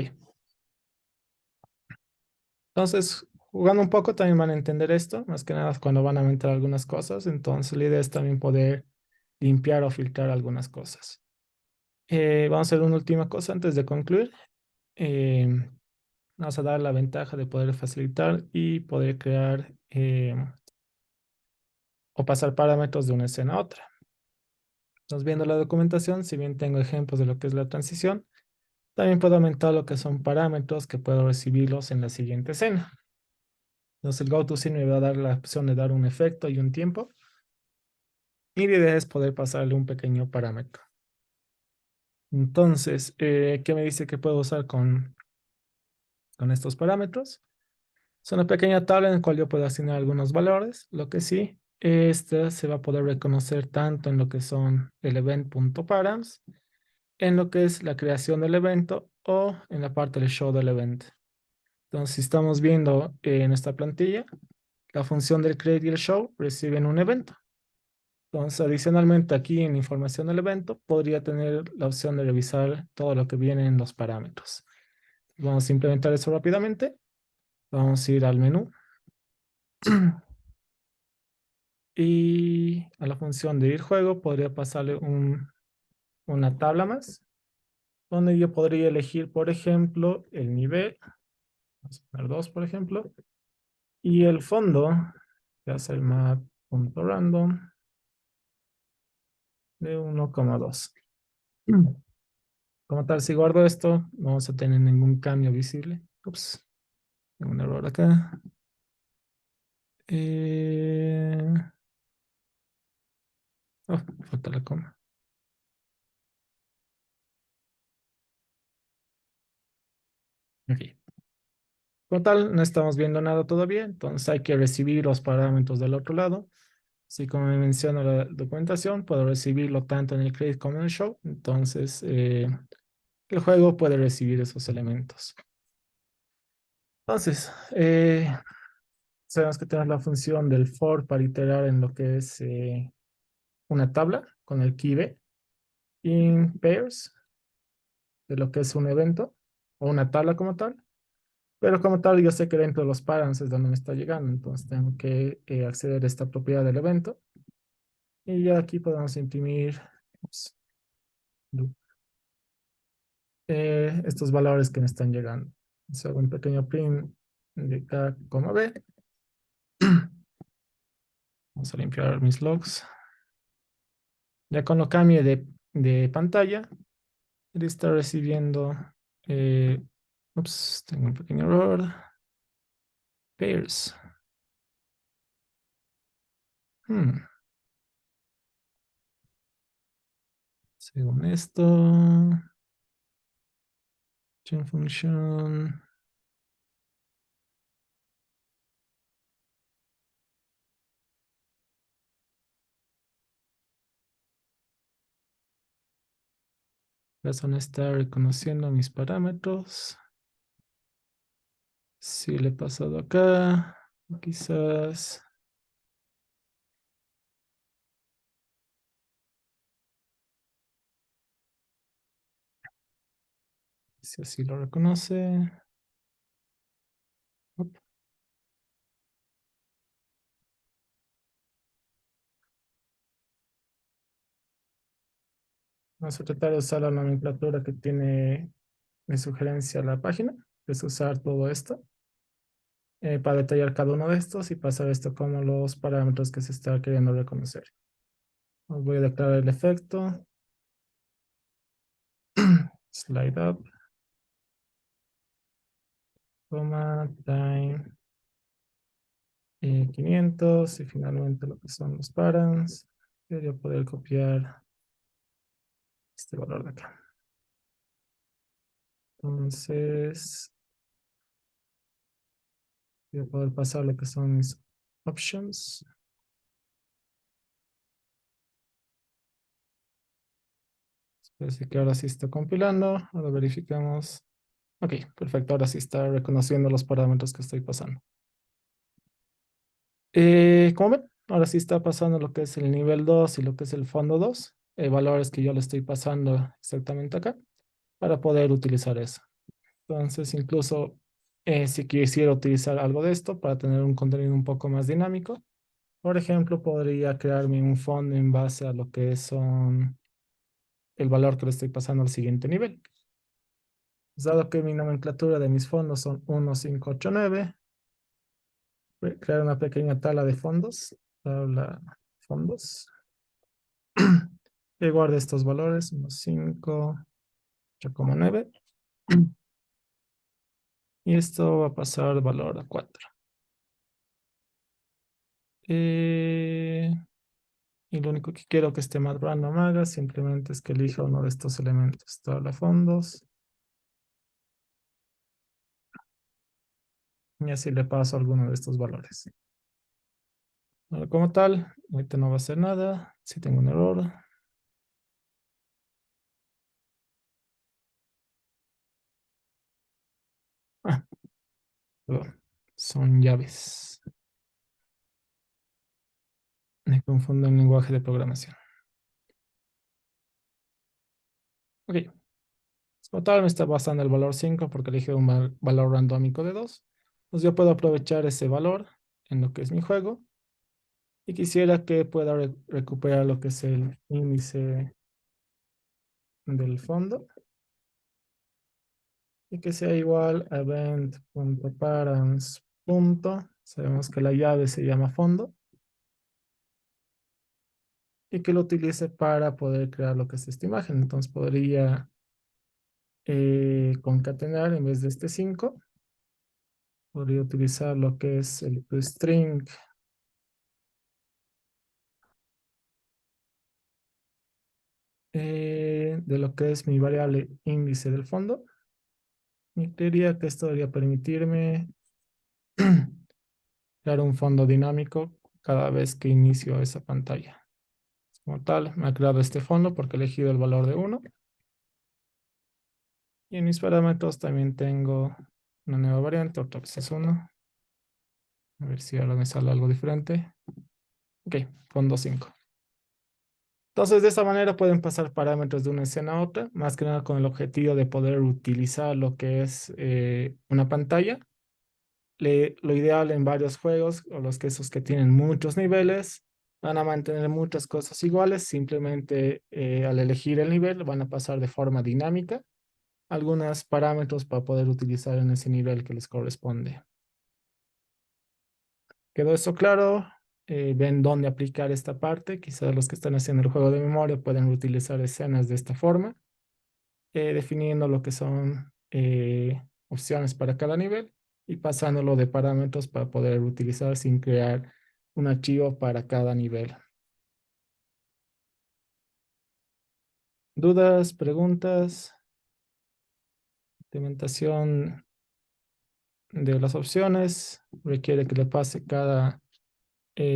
Speaker 1: Entonces, jugando un poco también van a entender esto, más que nada cuando van a aumentar algunas cosas. Entonces, la idea es también poder limpiar o filtrar algunas cosas. Vamos a hacer una última cosa antes de concluir. Eh, Vamos a dar la ventaja de poder facilitar y poder crear o pasar parámetros de una escena a otra. Entonces, viendo la documentación, si bien tengo ejemplos de lo que es la transición, también puedo aumentar lo que son parámetros que puedo recibirlos en la siguiente escena. Entonces, el GoToScene me va a dar la opción de dar un efecto y un tiempo. Y la idea es poder pasarle un pequeño parámetro. Entonces, ¿qué me dice que puedo usar con estos parámetros? Es una pequeña tabla en la cual yo puedo asignar algunos valores. Lo que sí, esta se va a poder reconocer tanto en lo que son el event.params, en lo que es la creación del evento o en la parte del show del evento. Entonces, si estamos viendo en esta plantilla, la función del create y el show reciben un evento. Entonces, adicionalmente aquí en información del evento, podría tener la opción de revisar todo lo que viene en los parámetros. Vamos a implementar eso rápidamente. Vamos a ir al menú y a la función de ir juego podría pasarle una tabla más, donde yo podría elegir, por ejemplo, el nivel, vamos a poner 2, por ejemplo, y el fondo, que hace el map.random de 1,2. Como tal, si guardo esto, no vamos a tener ningún cambio visible. Ups, tengo un error acá. Eh, oh, falta la coma. Ok. Como tal, no estamos viendo nada todavía, entonces hay que recibir los parámetros del otro lado. Así como me menciona la documentación, puedo recibirlo tanto en el create como en el show. Entonces, el juego puede recibir esos elementos. Entonces, sabemos que tenemos la función del for para iterar en lo que es una tabla con el key B in pairs de lo que es un evento o una tabla como tal. Pero como tal, yo sé que dentro de los params es donde me está llegando. Entonces, tengo que acceder a esta propiedad del evento. Y ya aquí podemos imprimir ups, estos valores que me están llegando. Hago un pequeño print de K, B. Vamos a limpiar mis logs. Ya con lo cambie de pantalla, él está recibiendo. eh, Ups, tengo un pequeño error. Pairs. Hmm, Según esto, chain function. La zona está reconociendo mis parámetros. Si le he pasado acá, quizás. Si así lo reconoce. Up. Vamos a tratar de usar la nomenclatura que tiene de sugerencia la página, que es usar todo esto para detallar cada uno de estos y pasar esto como los parámetros que se está queriendo reconocer. Voy a declarar el efecto. Slide up. Time 500 y finalmente lo que son los params. Quería poder copiar este valor de acá. Entonces, voy a poder pasar lo que son mis options. Parece que ahora sí está compilando. Ahora verificamos. Ok, perfecto. Ahora sí está reconociendo los parámetros que estoy pasando. Como ven, ahora sí está pasando lo que es el nivel 2 y lo que es el fondo 2. Valores que yo le estoy pasando exactamente acá para poder utilizar eso. Entonces, incluso si quisiera utilizar algo de esto para tener un contenido un poco más dinámico, por ejemplo, podría crearme un fondo en base a lo que son el valor que le estoy pasando al siguiente nivel. Dado que mi nomenclatura de mis fondos son 1589, voy a crear una pequeña tabla de fondos. Tabla fondos. Y guarde estos valores, 15, 8,9. Y esto va a pasar valor a 4. Y lo único que quiero que este Math Random haga simplemente es que elija uno de estos elementos. Tabla fondos. Y así le paso alguno de estos valores. Ahora, como tal, ahorita no va a hacer nada. Si tengo un error. Ah, perdón. Son llaves. Me confundo en lenguaje de programación. Ok. Como tal, me está basando el valor 5 porque elegí un valor randómico de 2. Pues yo puedo aprovechar ese valor en lo que es mi juego. Y quisiera que pueda recuperar lo que es el índice del fondo. Y que sea igual a event.params. Sabemos que la llave se llama fondo. Y que lo utilice para poder crear lo que es esta imagen. Entonces podría concatenar en vez de este 5. Podría utilizar lo que es el toString de lo que es mi variable índice del fondo. Y creería que esto debería permitirme crear un fondo dinámico cada vez que inicio esa pantalla. Como tal, me ha creado este fondo porque he elegido el valor de 1. Y en mis parámetros también tengo una nueva variante, otra vez es 1. A ver si ahora me sale algo diferente. Ok, fondo 5. Entonces, de esta manera pueden pasar parámetros de una escena a otra, más que nada con el objetivo de poder utilizar lo que es una pantalla. Lo ideal en varios juegos, o los que esos que tienen muchos niveles, van a mantener muchas cosas iguales. Simplemente al elegir el nivel van a pasar de forma dinámica algunos parámetros para poder utilizar en ese nivel que les corresponde. ¿Quedó eso claro? Ven dónde aplicar esta parte. Quizás los que están haciendo el juego de memoria pueden utilizar escenas de esta forma, definiendo lo que son opciones para cada nivel y pasándolo de parámetros para poder utilizar sin crear un archivo para cada nivel. ¿Dudas, preguntas? Implementación de las opciones requiere que le pase cada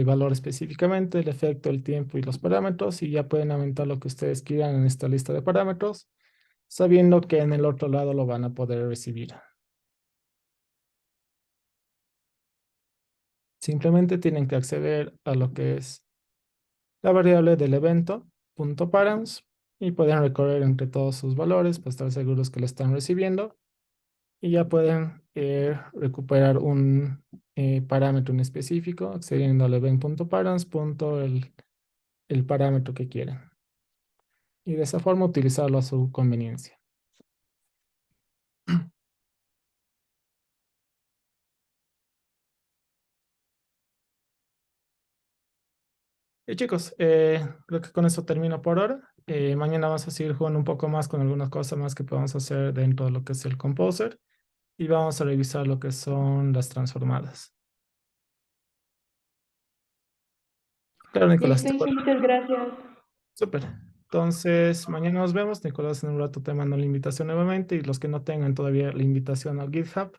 Speaker 1: valor específicamente, el efecto, el tiempo y los parámetros, y ya pueden aumentar lo que ustedes quieran en esta lista de parámetros, sabiendo que en el otro lado lo van a poder recibir. Simplemente tienen que acceder a lo que es la variable del evento .params y pueden recorrer entre todos sus valores para estar seguros que lo están recibiendo, y ya pueden recuperar un parámetro en específico accediendo al event.params, el parámetro que quieren, y de esa forma utilizarlo a su conveniencia. Y chicos, creo que con eso termino por ahora. Mañana vamos a seguir jugando un poco más con algunas cosas más que podemos hacer dentro de lo que es el Composer, y vamos a revisar lo que son las transformadas. Claro, Nicolás.
Speaker 11: Listo, muchas gracias.
Speaker 1: Súper. Entonces, mañana nos vemos. Nicolás, en un rato te mando la invitación nuevamente, y los que no tengan todavía la invitación al GitHub,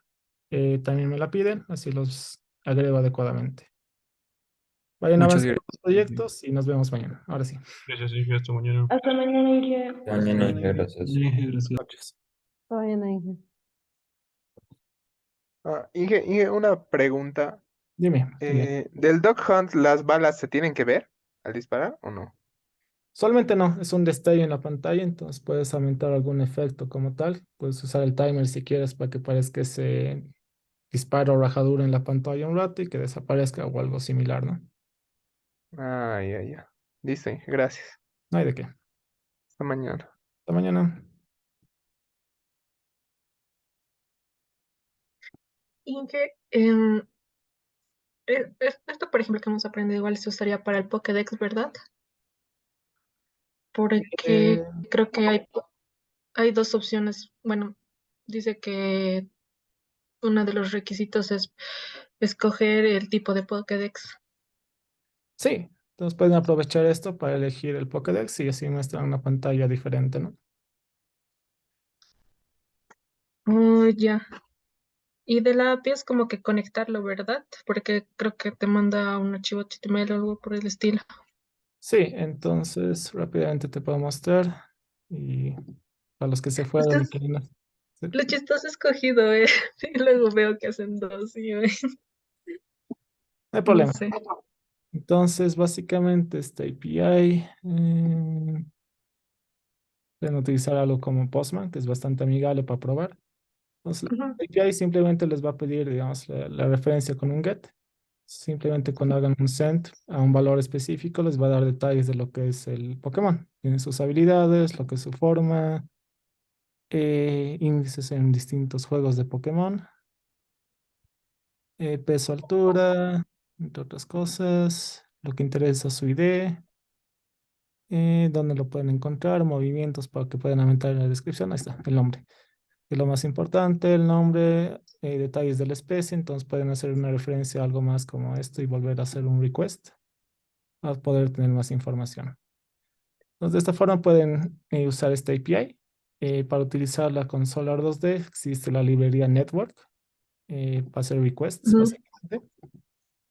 Speaker 1: también me la piden, así los agrego adecuadamente. Vayan
Speaker 8: Muchas
Speaker 1: avanzando
Speaker 8: gracias.
Speaker 1: los proyectos y nos vemos mañana. Ahora sí.
Speaker 8: Gracias, Inge. Hasta mañana.
Speaker 11: Hasta mañana, Inge.
Speaker 10: Mañana, gracias.
Speaker 8: Inge, gracias.
Speaker 1: Noches.
Speaker 5: Está bien, Ángel.
Speaker 12: Inge, una pregunta.
Speaker 1: Dime. Dime.
Speaker 12: ¿Del Dog Hunt las balas se tienen que ver al disparar o no?
Speaker 1: Solamente no, es un destello en la pantalla, entonces puedes aumentar algún efecto como tal. Puedes usar el timer si quieres para que parezca ese disparo o rajadura en la pantalla un rato y que desaparezca o algo similar, ¿no?
Speaker 12: Ah, ya. Listo, Inge, gracias.
Speaker 1: No hay de qué.
Speaker 12: Hasta mañana.
Speaker 1: Hasta mañana.
Speaker 11: Inge, esto, por ejemplo, que hemos aprendido igual se usaría para el Pokédex, ¿verdad? Porque
Speaker 1: Eh,
Speaker 11: creo que hay dos opciones. Bueno, dice que uno de los requisitos es escoger el tipo de Pokédex.
Speaker 1: sí, entonces pueden aprovechar esto para elegir el Pokédex y así muestran una pantalla diferente, ¿no?
Speaker 11: Oh, ya. Y de la API es como que conectarlo, ¿verdad? Porque creo que te manda un archivo HTML o algo por el estilo.
Speaker 1: Sí, entonces rápidamente te puedo mostrar, y para los que se
Speaker 11: Esto
Speaker 1: fueron y
Speaker 11: es
Speaker 1: quieren sí,
Speaker 11: lo chistoso escogido, ¿eh? Y luego veo que hacen dos y
Speaker 1: no hay
Speaker 11: no
Speaker 1: problema.
Speaker 11: sé.
Speaker 1: Entonces, básicamente, esta API pueden utilizar algo como Postman, que es bastante amigable para probar. Entonces, la
Speaker 11: Ujú.
Speaker 1: API simplemente les va a pedir, digamos, la referencia con un get. Simplemente cuando hagan un send a un valor específico, les va a dar detalles de lo que es el Pokémon. Tiene sus habilidades, lo que es su forma, índices en distintos juegos de Pokémon, peso, altura, entre otras cosas, lo que interesa su ID, dónde lo pueden encontrar, movimientos para que puedan aumentar en la descripción. Ahí está, el nombre. Es lo más importante, el nombre, detalles de la especie. Entonces pueden hacer una referencia a algo más como esto y volver a hacer un request para poder tener más información. Entonces, de esta forma pueden usar esta API. Para utilizarla con Solar 2D existe la librería Network para hacer requests,
Speaker 11: Ujú.
Speaker 1: básicamente.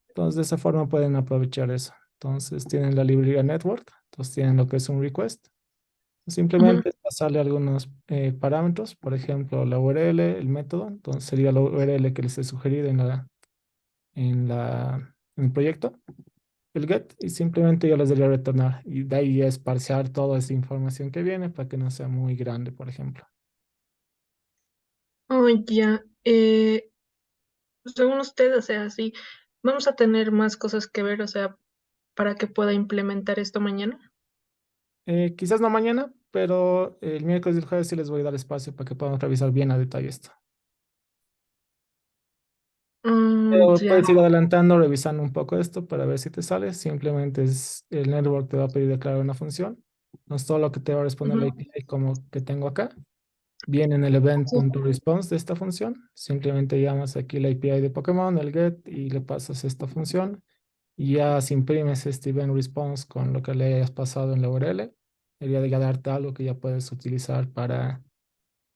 Speaker 1: Entonces, de esa forma pueden aprovechar eso. Entonces, tienen la librería Network, entonces tienen lo que es un request.
Speaker 11: Ujú.
Speaker 1: Simplemente es pasarle algunos parámetros, por ejemplo, la URL, el método. Entonces, sería la URL que les he sugerido en el proyecto, el get, y simplemente yo les debería retornar. Y de ahí es parsear toda esa información que viene para que no sea muy grande, por ejemplo.
Speaker 11: Oh, ya. Según usted, o sea, sí, vamos a tener más cosas que ver, o sea, para que pueda implementar esto mañana.
Speaker 1: Quizás no mañana, pero el miércoles y el jueves sí les voy a dar espacio para que puedan revisar bien a detalle esto. Pero
Speaker 11: Ya.
Speaker 1: puedes ir adelantando, revisando un poco esto para ver si te sale. Simplemente es el network te va a pedir declarar una función. No es todo lo que te va a responder la
Speaker 11: Ujú.
Speaker 1: API como que tengo acá. Viene en el
Speaker 11: Sí.
Speaker 1: event.response de esta función. Simplemente llamas aquí la API de Pokémon, el get, y le pasas esta función. Y ya si imprimes este event response con lo que le hayas pasado en la URL, debería de ya darte algo que ya puedes utilizar para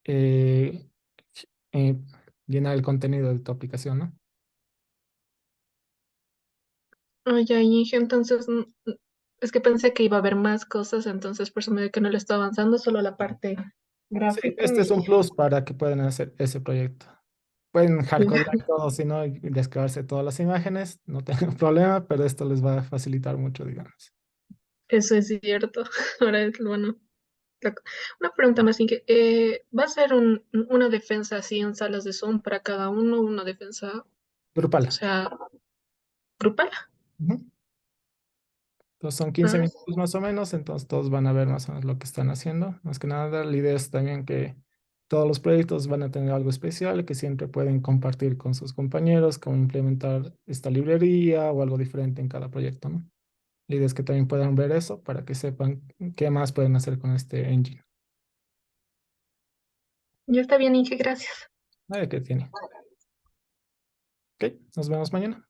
Speaker 1: eh, eh, llenar el contenido de tu aplicación, ¿no?
Speaker 11: Oh, ya, Inge, entonces, es que pensé que iba a haber más cosas, entonces por eso me dio que no le está avanzando, solo la parte
Speaker 1: Sí,
Speaker 11: gráfica
Speaker 1: este es un
Speaker 11: y...
Speaker 1: plus para que puedan hacer ese proyecto. Pueden hardcodear todo, si no, y descargarse todas las imágenes, no tengo problema, pero esto les va a facilitar mucho, digamos.
Speaker 11: Eso es cierto. Ahora es bueno. la- Una pregunta más, Inge. ¿Va a ser una defensa así en salas de Zoom para cada uno, una defensa, o
Speaker 1: Grupal.
Speaker 11: sea, grupal?
Speaker 1: Ujú. Entonces son 15
Speaker 11: Ah,
Speaker 1: minutos más o menos, entonces todos van a ver más o menos lo que están haciendo. Más que nada, la idea es también que todos los proyectos van a tener algo especial que siempre pueden compartir con sus compañeros, como implementar esta librería o algo diferente en cada proyecto, ¿no? La idea es que también puedan ver eso para que sepan qué más pueden hacer con este engine.
Speaker 11: ya está bien, Inge, gracias.
Speaker 1: ¿Qué tiene? Ok, nos vemos mañana.